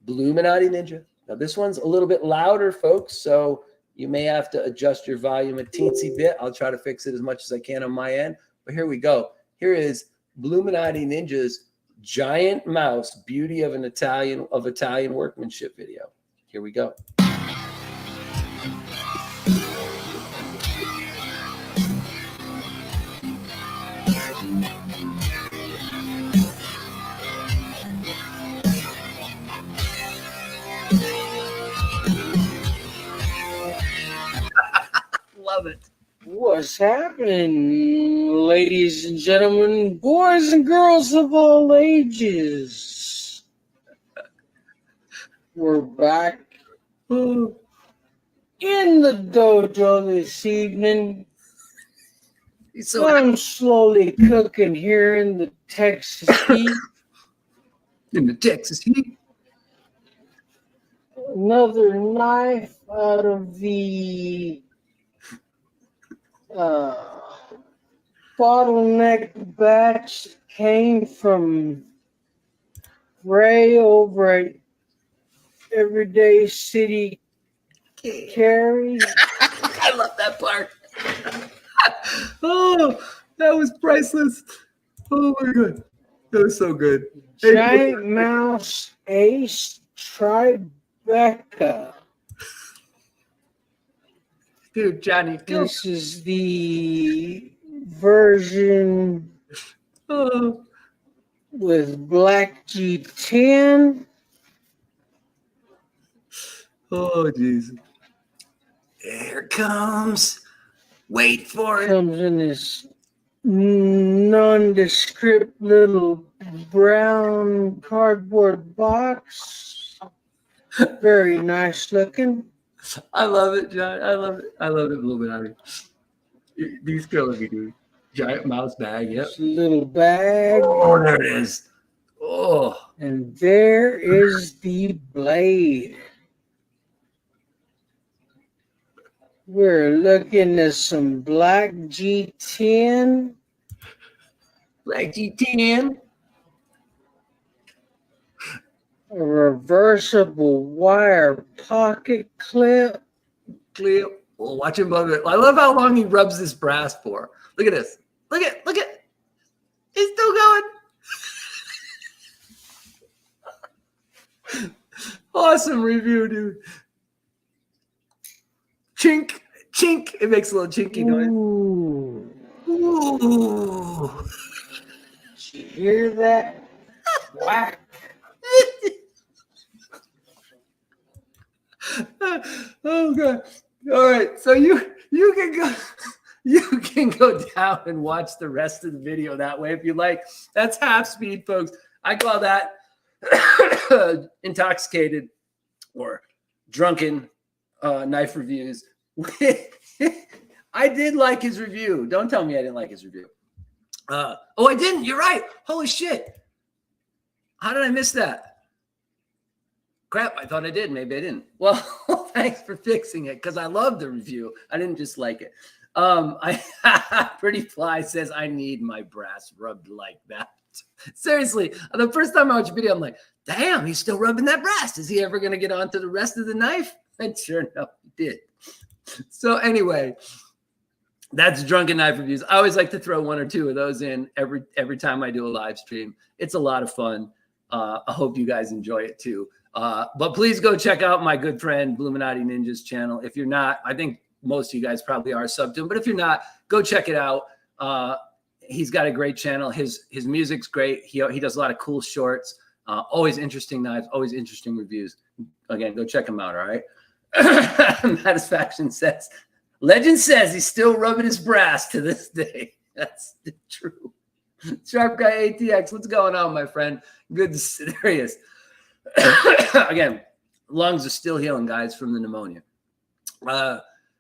Bluminati Ninja. Now this one's a little bit louder, folks, so you may have to adjust your volume a teensy bit. I'll try to fix it as much as I can on my end. But here we go. Here is Bluminati Ninja's giant mouse, beauty of Italian workmanship video. Here we go. Love it. What's happening, ladies and gentlemen, boys and girls of all ages? We're back in the dojo this evening. I'm slowly cooking here in the Texas heat. In the Texas heat. Another knife out of the bottleneck batch came from Ray over at Everyday City Carry. I love that part. Oh, that was priceless. Oh my God. That was so good. Giant Mouse Ace Tribeca. Dude, Johnny. This is the version with Black G10. Oh, jeez. Here it comes. Wait for it. Comes in this nondescript little brown cardboard box. Very nice looking. I love it, John. I love it. I love it a little bit out of it. These killing me, dude. Giant mouse bag. Yep. This little bag. Oh, there it is. Oh. And there is the blade. We're looking at some Black G10. Black G10. A reversible wire pocket clip. Oh, watch him love it. I love how long he rubs this brass for. Look at this. Look at. He's still going. Awesome review, dude. Chink, chink. It makes a little chinky noise. Ooh. Did you hear that? Whack. Oh God. All right. So you can go down and watch the rest of the video that way if you like. That's half speed, folks. I call that intoxicated or drunken knife reviews. I did like his review. Don't tell me I didn't like his review. I didn't. You're right. Holy shit. How did I miss that? Crap, I thought I did. Maybe I didn't. Well, thanks for fixing it because I love the review. I didn't just like it. Pretty Fly says, I need my brass rubbed like that. Seriously, the first time I watched the video, I'm like, damn, he's still rubbing that brass. Is he ever going to get onto the rest of the knife? And sure enough, he did. So anyway, that's Drunken Knife Reviews. I always like to throw one or two of those in every time I do a live stream. It's a lot of fun. I hope you guys enjoy it too. But please go check out my good friend Bluminati Ninja's channel. If you're not, I think most of you guys probably are subbed to him, but if you're not, go check it out. He's got a great channel. His music's great. He does a lot of cool shorts, always interesting knives, always interesting reviews. Again, go check him out, all right? Satisfaction says, legend says he's still rubbing his brass to this day. That's true. Sharp Guy ATX, what's going on, my friend? Good to see. There he is. Again, lungs are still healing, guys, from the pneumonia.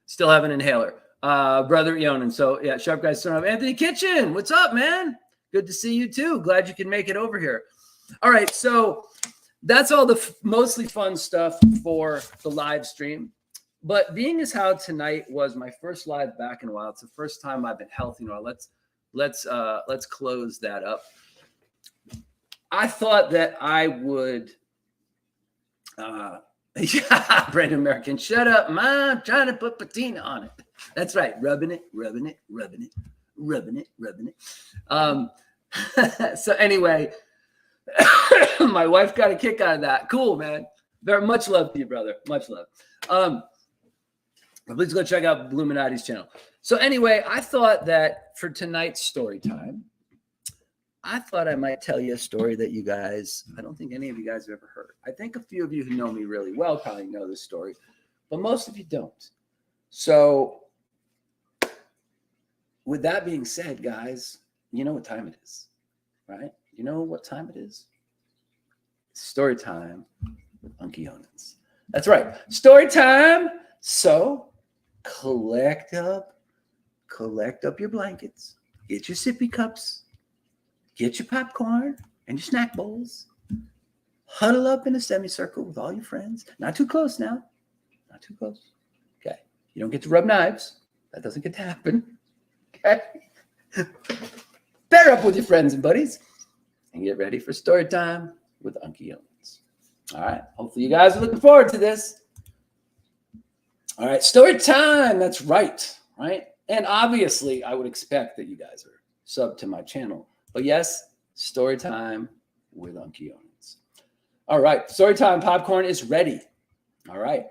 Still have an inhaler. Brother Eionan. So, yeah, Sharp Guy's son of Anthony Kitchen. What's up, man? Good to see you, too. Glad you can make it over here. All right, so that's all the mostly fun stuff for the live stream. But being as how tonight was my first live back in a while, it's the first time I've been healthy. Let's close that up. I thought that I would. Brandon American, shut up, Mom. I'm trying to put patina on it. That's right, rubbing it. rubbing it. So anyway, my wife got a kick out of that. Cool, man. Very much love to you, brother. Much love. Please go check out Illuminati's channel. So anyway, I thought that for tonight's story time, I thought I might tell you a story that you guys, I don't think any of you guys have ever heard. I think a few of you who know me really well probably know this story, but most of you don't. So with that being said, guys, you know what time it is, right? You know what time it is? It's story time with Eionans. That's right. Story time. So collect up your blankets, get your sippy cups, get your popcorn and your snack bowls, huddle up in a semicircle with all your friends. Not too close now. Not too close. Okay. You don't get to rub knives. That doesn't get to happen. Okay. Pair up with your friends and buddies and get ready for story time with Eionans. All right. Hopefully you guys are looking forward to this. All right. Story time. That's right. Right. And obviously I would expect that you guys are subbed to my channel. But yes, story time with Eionans. All right. Story time popcorn is ready. All right.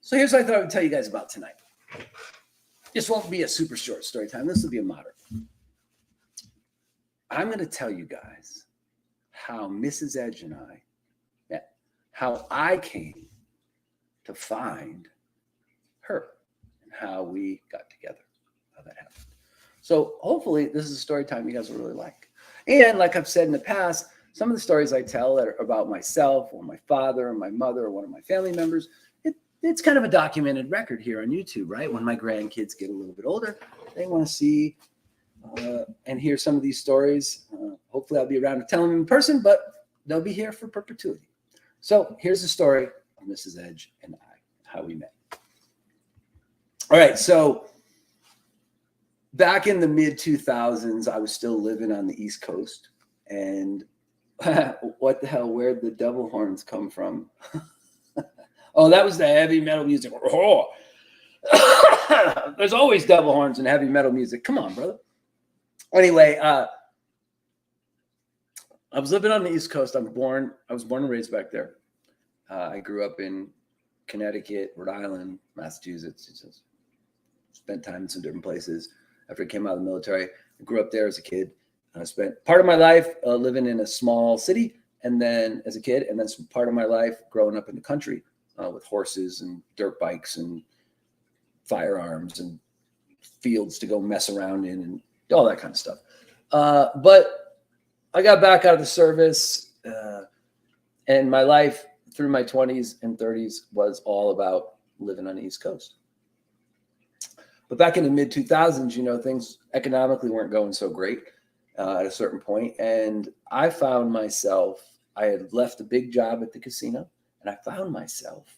So here's what I thought I would tell you guys about tonight. This won't be a super short story time. This will be a moderate. I'm going to tell you guys how Mrs. Edge and I met, how I came to find her, and how we got together, how that happened. So hopefully this is a story time you guys will really like. And like I've said in the past, some of the stories I tell that are about myself or my father or my mother or one of my family members, it's kind of a documented record here on YouTube, right? When my grandkids get a little bit older, they want to see and hear some of these stories. Hopefully I'll be around to tell them in person, but they'll be here for perpetuity. So here's the story of Mrs. Edge and I, how we met. All right, so back in the mid-2000s, I was still living on the East Coast. And what the hell, where'd the devil horns come from? Oh, that was the heavy metal music. Oh. There's always devil horns in heavy metal music. Come on, brother. Anyway, I was living on the East Coast. I was born and raised back there. I grew up in Connecticut, Rhode Island, Massachusetts. Spent time in some different places. After I came out of the military, I grew up there as a kid. I spent part of my life living in a small city, and then as a kid, and then some part of my life growing up in the country with horses and dirt bikes and firearms and fields to go mess around in and all that kind of stuff. But I got back out of the service, and my life through my 20s and 30s was all about living on the East Coast. But back in the mid-2000s, things economically weren't going so great at a certain point. And I found myself, I had left a big job at the casino, and I found myself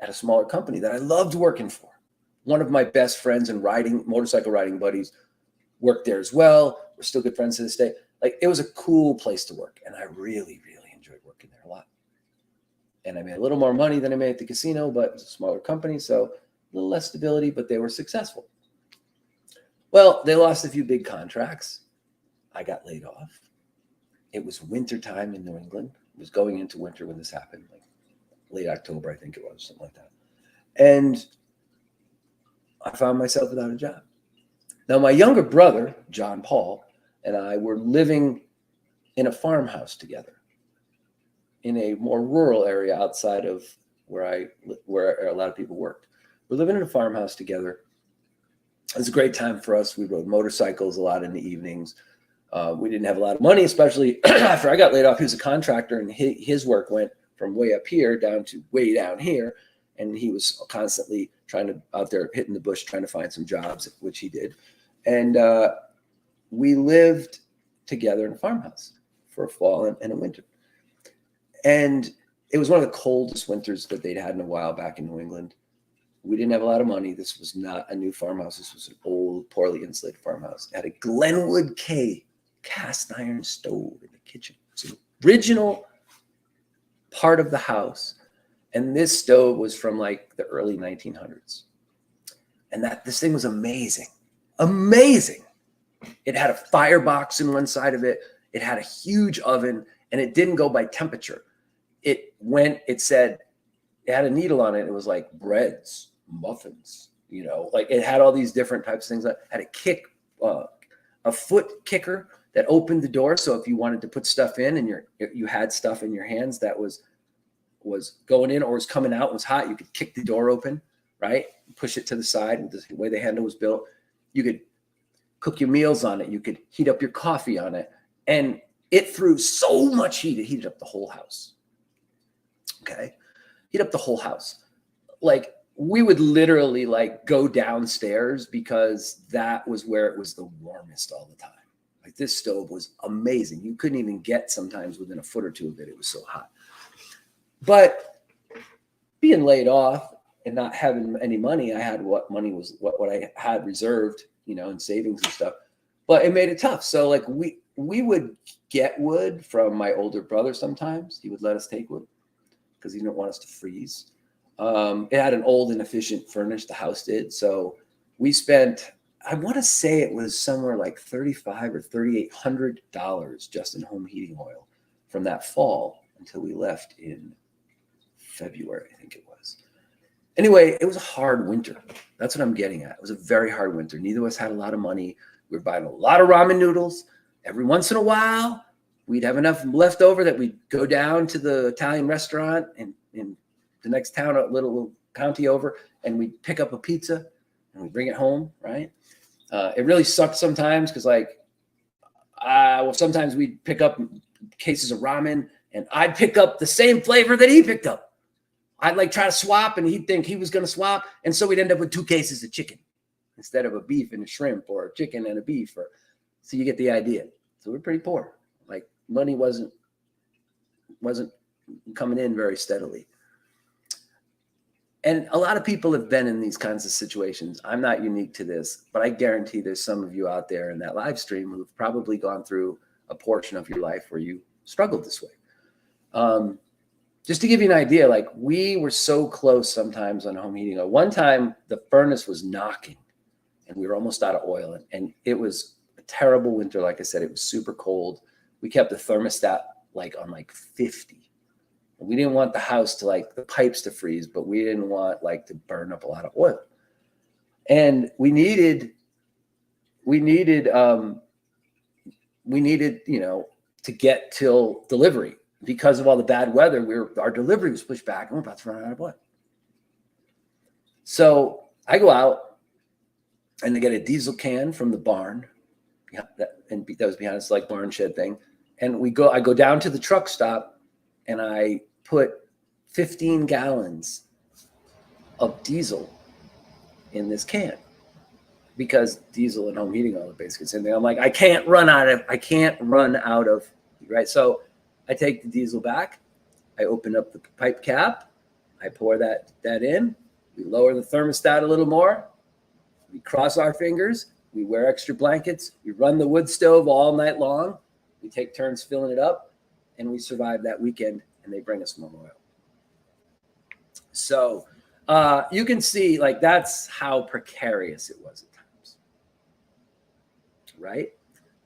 at a smaller company that I loved working for. One of my best friends and motorcycle riding buddies worked there as well. We're still good friends to this day. Like, it was a cool place to work, and I really, really enjoyed working there a lot. And I made a little more money than I made at the casino, but it was a smaller company, so a little less stability, but they were successful. Well, they lost a few big contracts. I got laid off. It was winter time in New England. It was going into winter when this happened, like late October, I think it was, something like that. And I found myself without a job. Now, my younger brother, John Paul, and I were living in a farmhouse together in a more rural area outside of where a lot of people worked. We're living in a farmhouse together. It was a great time for us. We rode motorcycles a lot in the evenings. We didn't have a lot of money, especially after I got laid off. He was a contractor, and his work went from way up here down to way down here. And he was constantly out there hitting the bush, trying to find some jobs, which he did. And we lived together in a farmhouse for a fall and a winter. And it was one of the coldest winters that they'd had in a while back in New England. We didn't have a lot of money. This was not a new farmhouse. This was an old, poorly insulated farmhouse. It had a Glenwood K cast iron stove in the kitchen. It's an original part of the house. And this stove was from like the early 1900s. And this thing was amazing. Amazing. It had a firebox in one side of it. It had a huge oven, and it didn't go by temperature. It said, it had a needle on it. It was like breads, muffins, like it had all these different types of things. It had a foot kicker that opened the door. So if you wanted to put stuff in and you had stuff in your hands that was going in or was coming out, was hot, you could kick the door open, right? Push it to the side with the way the handle was built. You could cook your meals on it. You could heat up your coffee on it. And it threw so much heat, it heated up the whole house. Okay. Heat up the whole house. Like we would literally like go downstairs because that was where it was the warmest all the time. Like this stove was amazing. You couldn't even get sometimes within a foot or two of it. It was so hot. But being laid off and not having any money, I had what I had reserved, in savings and stuff. But it made it tough. So like we would get wood from my older brother sometimes. He would let us take wood because he didn't want us to freeze. It had an old inefficient furnace, the house did. So we spent, I want to say it was somewhere like $3,500 or $3,800 just in home heating oil from that fall until we left in February, I think it was. Anyway, it was a hard winter. That's what I'm getting at. It was a very hard winter. Neither of us had a lot of money. We were buying a lot of ramen noodles. Every once in a while, we'd have enough left over that we'd go down to the Italian restaurant in the next town, a little county over, and we'd pick up a pizza and we'd bring it home, right? It really sucked sometimes because sometimes we'd pick up cases of ramen and I'd pick up the same flavor that he picked up. I'd like try to swap and he'd think he was going to swap. And so we'd end up with 2 cases of chicken instead of a beef and a shrimp or a chicken and a beef. So you get the idea. So we're pretty poor. Like money wasn't coming in very steadily. And a lot of people have been in these kinds of situations. I'm not unique to this, but I guarantee there's some of you out there in that live stream who've probably gone through a portion of your life where you struggled this way. Just to give you an idea, like we were so close sometimes on home heating. One time the furnace was knocking and we were almost out of oil. And it was a terrible winter. Like I said, it was super cold. We kept the thermostat on 50. We didn't want the house to the pipes to freeze, but we didn't want to burn up a lot of oil. And we needed, to get till delivery because of all the bad weather. Our delivery was pushed back and we're about to run out of oil. So I go out and I get a diesel can from the barn. Yeah, that was behind us, barn shed thing. And I go down to the truck stop and I put 15 gallons of diesel in this can because diesel and home heating oil are basically the same thing. I'm like, I can't run out of, right? So I take the diesel back. I open up the pipe cap. I pour that in. We lower the thermostat a little more. We cross our fingers. We wear extra blankets. We run the wood stove all night long. We take turns filling it up, and we survive that weekend, and they bring us more oil. So you can see, that's how precarious it was at times, right?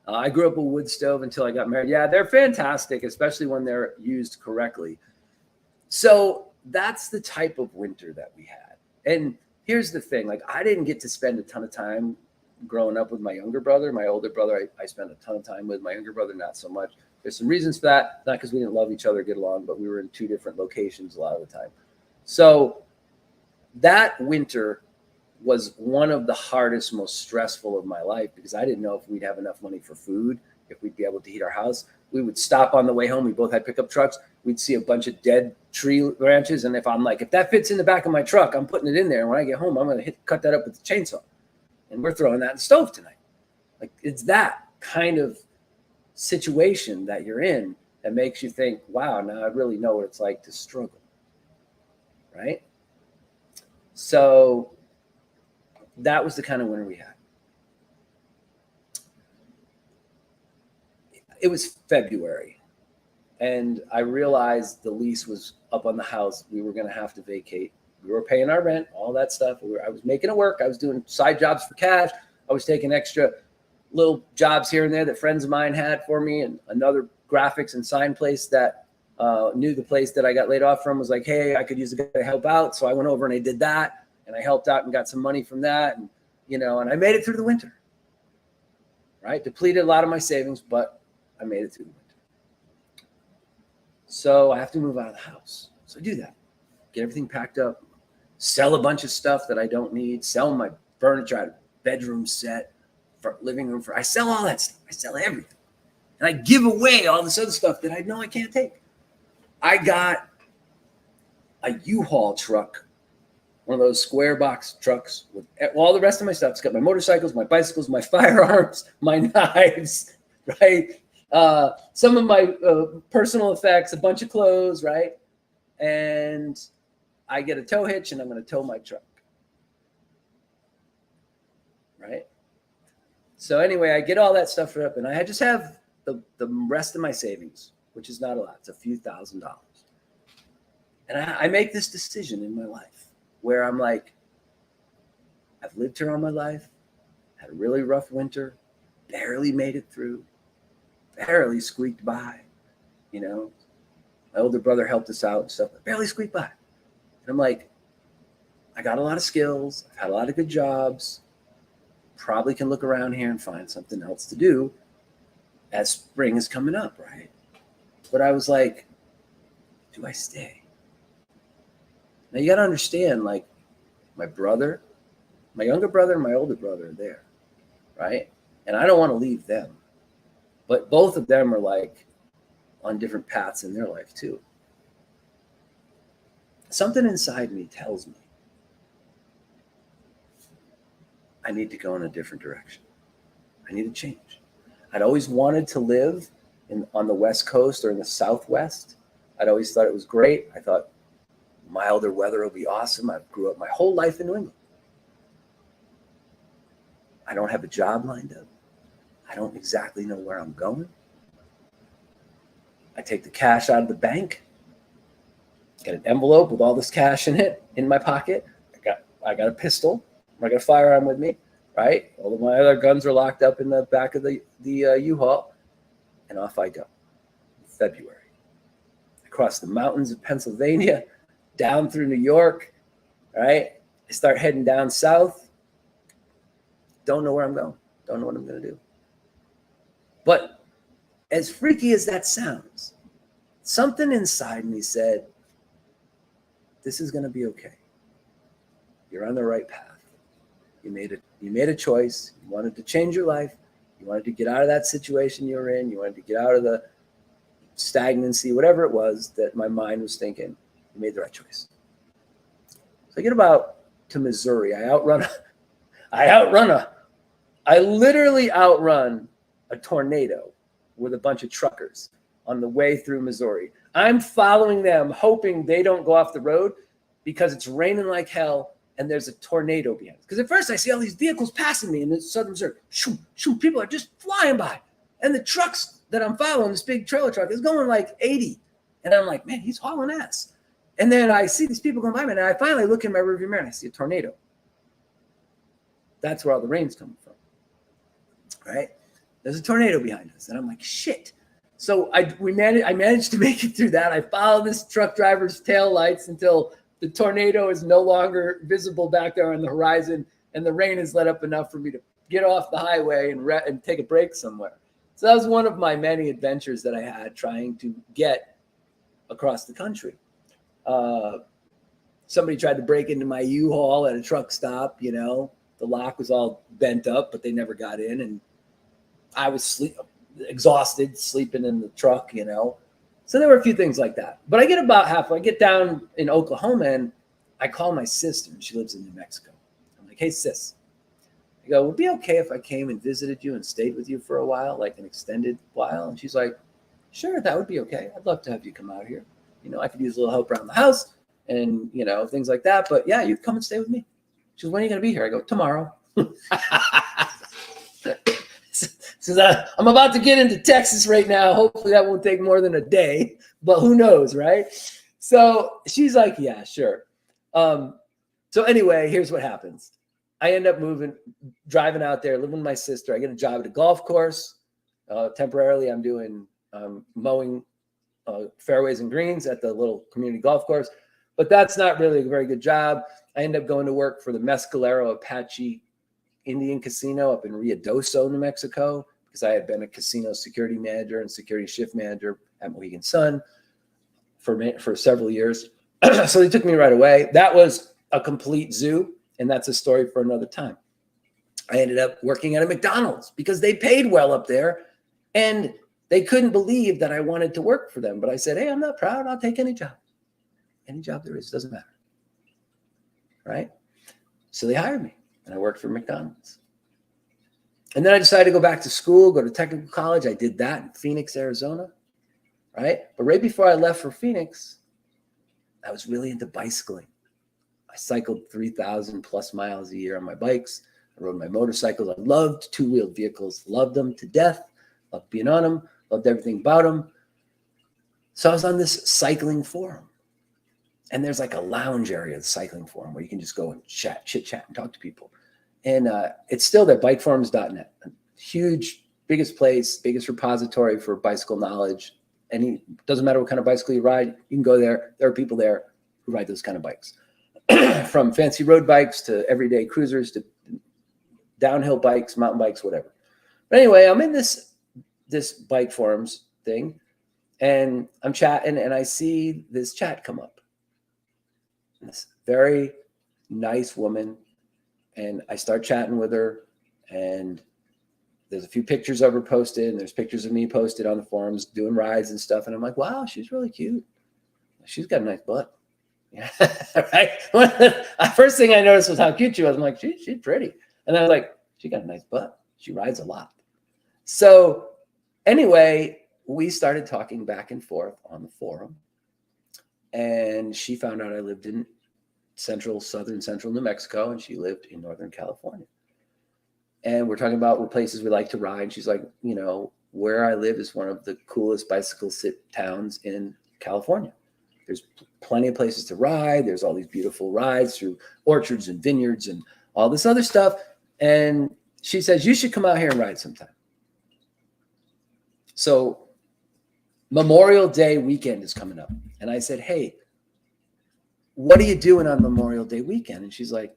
I grew up with wood stove until I got married. Yeah, they're fantastic, especially when they're used correctly. So that's the type of winter that we had. And here's the thing, I didn't get to spend a ton of time growing up with my younger brother. My older brother, I spent a ton of time with. My younger brother, not so much. There's some reasons for that, not because we didn't love each other, get along, but we were in 2 different locations a lot of the time. So that winter was one of the hardest, most stressful of my life because I didn't know if we'd have enough money for food, if we'd be able to heat our house. We would stop on the way home. We both had pickup trucks. We'd see a bunch of dead tree branches. And if that fits in the back of my truck, I'm putting it in there. And when I get home, I'm going to cut that up with the chainsaw. And we're throwing that in the stove tonight. It's that kind of situation that you're in that makes you think, wow, now I really know what it's like to struggle, right? So that was the kind of winter we had. It was February, and I realized the lease was up on the house. We were going to have to vacate. We were paying our rent, all that stuff. I was making it work. I was doing side jobs for cash. I was taking extra little jobs here and there that friends of mine had for me, and another graphics and sign place that knew the place that I got laid off from was like, hey, I could use a guy to help out. So I went over and I did that, and I helped out and got some money from that. And, and I made it through the winter, right? Depleted a lot of my savings, but I made it through the winter. So I have to move out of the house. So I do that, get everything packed up, sell a bunch of stuff that I don't need, sell my furniture, I had a bedroom set, for living room, I sell all that stuff. I sell everything. And I give away all this other stuff that I know I can't take. I got a U-Haul truck, one of those square box trucks with all the rest of my stuff. It's got my motorcycles, my bicycles, my firearms, my knives, right? Some of my personal effects, a bunch of clothes, right? And I get a tow hitch and I'm going to tow my truck, right? So anyway, I get all that stuff up and I just have the rest of my savings, which is not a lot. It's a few $1,000s. And I make this decision in my life where I'm like, I've lived here all my life, had a really rough winter, barely made it through, barely squeaked by, My older brother helped us out and stuff, but barely squeaked by. And I'm like, I got a lot of skills. I've had a lot of good jobs. Probably can look around here and find something else to do as spring is coming up, right? But I was like, do I stay? Now you got to understand, like my brother, my younger brother and my older brother are there, right? And I don't want to leave them, but both of them are like on different paths in their life too. Something inside me tells me I need to go in a different direction. I need to change. I'd always wanted to live on the West Coast or in the Southwest. I'd always thought it was great. I thought milder weather will be awesome. I grew up my whole life in New England. I don't have a job lined up. I don't exactly know where I'm going. I take the cash out of the bank, get an envelope with all this cash in it in my pocket. I got a pistol. I got a firearm with me, right? All of my other guns are locked up in the back of the U-Haul, and off I go. February. I cross the mountains of Pennsylvania, down through New York, right? I start heading down south. Don't know where I'm going. Don't know what I'm going to do. But as freaky as that sounds, something inside me said, this is going to be okay. You're on the right path. You made a choice. You wanted to change your life. You wanted to get out of that situation you were in. You wanted to get out of the stagnancy, whatever it was that my mind was thinking. You made the right choice. So I get about to Missouri. I literally outrun a tornado with a bunch of truckers on the way through Missouri. I'm following them, hoping they don't go off the road because it's raining like hell. And there's a tornado behind us. Because at first I see all these vehicles passing me in the southern Missouri. Shoo, shoo, people are just flying by. And the trucks that I'm following, this big trailer truck, is going like 80. And I'm like, man, he's hauling ass. And then I see these people going by me, and I finally look in my rearview mirror and I see a tornado. That's where all the rain's coming from, right? There's a tornado behind us. And I'm like, shit. So I managed to make it through that. I followed this truck driver's tail lights until the tornado is no longer visible back there on the horizon, and the rain has let up enough for me to get off the highway and take a break somewhere. So that was one of my many adventures that I had trying to get across the country. Somebody tried to break into my U-Haul at a truck stop. The lock was all bent up, but they never got in, and I was exhausted, sleeping in the truck. So there were a few things like that. But I get about halfway. I get down in Oklahoma, and I call my sister, and she lives in New Mexico. I'm like, hey, sis. I go, would it be okay if I came and visited you and stayed with you for a while, like an extended while? And she's like, sure, that would be okay. I'd love to have you come out here. I could use a little help around the house and, things like that. But, yeah, you come and stay with me. She goes, when are you going to be here? I go, tomorrow. Says, I'm about to get into Texas right now. Hopefully that won't take more than a day, but who knows, right? So she's like, yeah, sure. So anyway, here's what happens. I end up driving out there, living with my sister. I get a job at a golf course. Temporarily, I'm doing mowing fairways and greens at the little community golf course. But that's not really a very good job. I end up going to work for the Mescalero Apache Indian Casino up in Ruidoso, New Mexico, because I had been a casino security manager and security shift manager at Mohegan Sun for several years. So they took me right away. That was a complete zoo, and that's a story for another time. I ended up working at a McDonald's because they paid well up there, and they couldn't believe that I wanted to work for them. But I said, hey, I'm not proud. I'll take any job. Any job there is, doesn't matter. Right? So they hired me, and I worked for McDonald's. And then I decided to go back to school, go to technical college. I did that in Phoenix, Arizona. Right? But right before I left for Phoenix, I was really into bicycling. I cycled 3,000 plus miles a year on my bikes. I rode my motorcycles. I loved two-wheeled vehicles, loved them to death, loved being on them, loved everything about them. So I was on this cycling forum. And there's like a lounge area of the cycling forum where you can just go and chit chat and talk to people. And it's still there, bikeforums.net. Huge, biggest place, biggest repository for bicycle knowledge. Doesn't matter what kind of bicycle you ride, you can go there. There are people there who ride those kind of bikes. From fancy road bikes to everyday cruisers to downhill bikes, mountain bikes, whatever. But anyway, I'm in this bike forums thing, and I'm chatting, and I see this chat come up. This very nice woman, and I start chatting with her, and there's a few pictures of her posted, and there's pictures of me posted on the forums doing rides and stuff, and I'm like, wow, she's really cute. She's got a nice butt. Yeah, right. First thing I noticed was how cute she was. I'm like, she's pretty. And I was like, she got a nice butt. She rides a lot. So anyway, we started talking back and forth on the forum. And she found out I lived in central New Mexico, and she lived in Northern California. And we're talking about what places we like to ride. And she's like, where I live is one of the coolest bicycle towns in California. There's plenty of places to ride. There's all these beautiful rides through orchards and vineyards and all this other stuff. And she says, you should come out here and ride sometime. So Memorial Day weekend is coming up. And I said, hey, what are you doing on Memorial Day weekend? And she's like,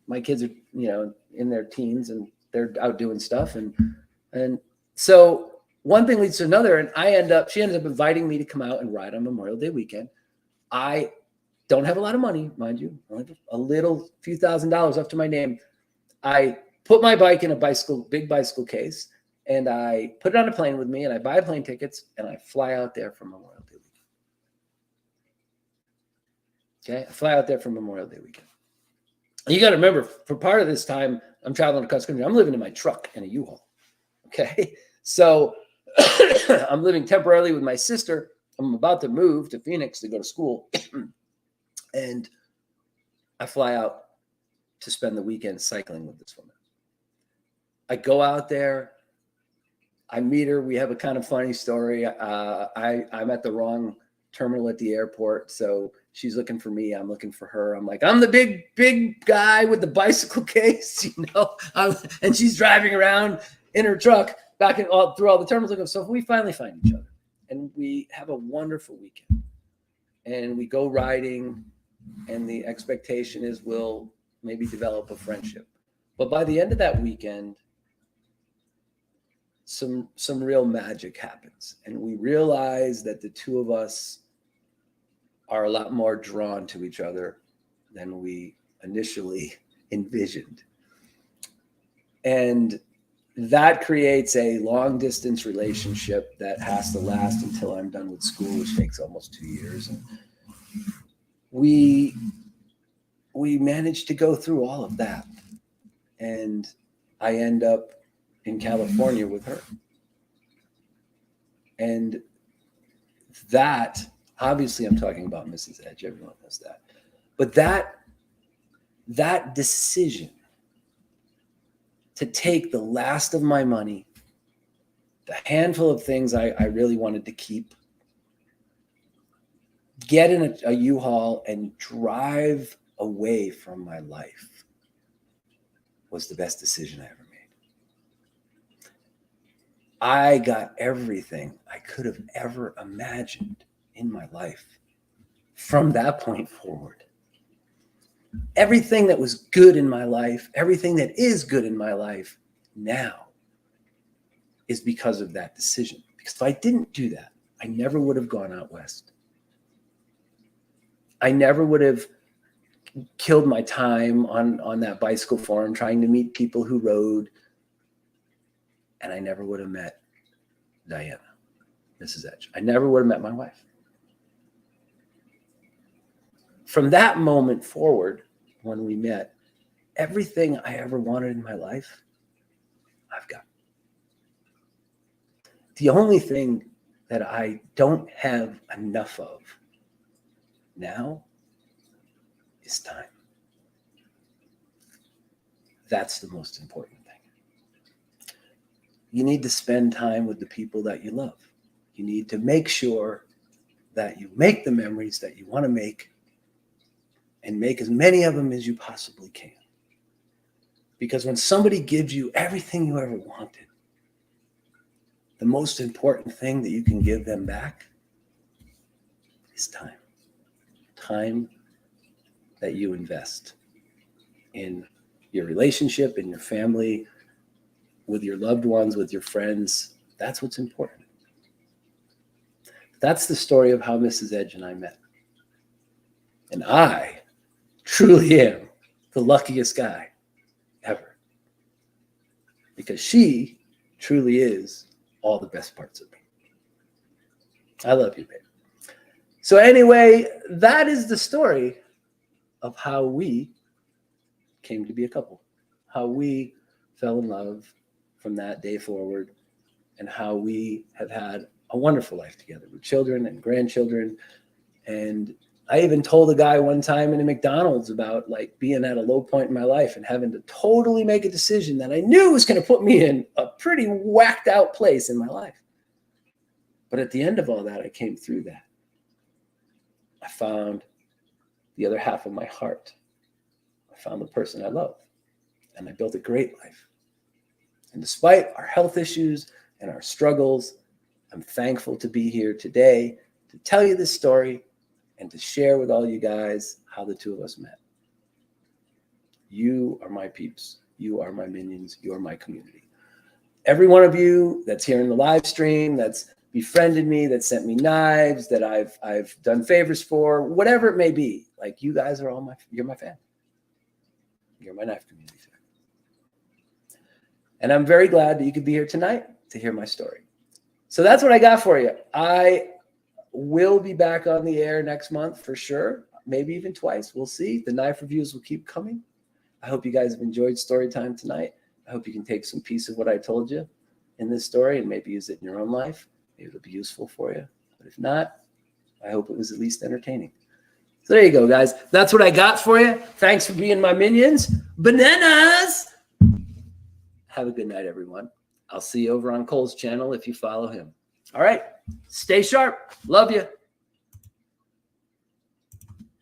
my kids are, in their teens, and they're out doing stuff. And so one thing leads to another, and she ends up inviting me to come out and ride on Memorial Day weekend. I don't have a lot of money, mind you, only a few $1,000s up to my name. I put my bike in a big bicycle case, and I put it on a plane with me, and I buy plane tickets, and I fly out there for Memorial Day weekend. Okay, I fly out there for Memorial Day weekend. And you got to remember, for part of this time, I'm traveling across country. I'm living in my truck in a U-Haul. Okay, so I'm living temporarily with my sister. I'm about to move to Phoenix to go to school. And I fly out to spend the weekend cycling with this woman. I go out there. I meet her. We have a kind of funny story. I'm at the wrong terminal at the airport. So she's looking for me. I'm looking for her. I'm like, I'm the big guy with the bicycle case, and she's driving around in her truck back through all the terminals. So we finally find each other, and we have a wonderful weekend, and we go riding, and the expectation is we'll maybe develop a friendship. But by the end of that weekend, some real magic happens, and we realize that the two of us are a lot more drawn to each other than we initially envisioned. And that creates a long distance relationship that has to last until I'm done with school, which takes almost 2 years. And we managed to go through all of that. And I end up in California with her. And that, obviously I'm talking about Mrs. Edge, everyone knows that. But that decision to take the last of my money, the handful of things I really wanted to keep, get in a U-Haul and drive away from my life was the best decision I ever made. I got everything I could have ever imagined in my life from that point forward. Everything that was good in my life, everything that is good in my life now is because of that decision. Because if I didn't do that, I never would have gone out west. I never would have killed my time on that bicycle forum trying to meet people who rode. And I never would have met Diana, Mrs. Edge. I never would have met my wife. From that moment forward, when we met, everything I ever wanted in my life, I've got. The only thing that I don't have enough of now is time. That's the most important thing. You need to spend time with the people that you love. You need to make sure that you make the memories that you want to make and make as many of them as you possibly can. Because when somebody gives you everything you ever wanted, the most important thing that you can give them back is time. Time that you invest in your relationship, in your family, with your loved ones, with your friends. That's what's important. That's the story of how Mrs. Edge and I met. And I truly am the luckiest guy ever. Because she truly is all the best parts of me. I love you, babe. So anyway, that is the story of how we came to be a couple, how we fell in love from that day forward, and how we have had a wonderful life together with children and grandchildren. And I even told a guy one time in a McDonald's about like being at a low point in my life and having to totally make a decision that I knew was going to put me in a pretty whacked out place in my life. But at the end of all that, I came through that. I found the other half of my heart. I found the person I love, and I built a great life. And despite our health issues and our struggles, I'm thankful to be here today to tell you this story and to share with all you guys how the two of us met. You are my peeps. You are my minions. You are my community. Every one of you that's here in the live stream, that's befriended me, that sent me knives, that I've done favors for, whatever it may be, like you guys are all you're my family. You're my knife community family. And I'm very glad that you could be here tonight to hear my story. So that's what I got for you. I will be back on the air next month for sure. Maybe even twice. We'll see. The knife reviews will keep coming. I hope you guys have enjoyed story time tonight. I hope you can take some piece of what I told you in this story and maybe use it in your own life. Maybe it'll be useful for you. But if not, I hope it was at least entertaining. So there you go, guys. That's what I got for you. Thanks for being my minions. Bananas! Have a good night, everyone. I'll see you over on Cole's channel if you follow him. All right. Stay sharp. Love you.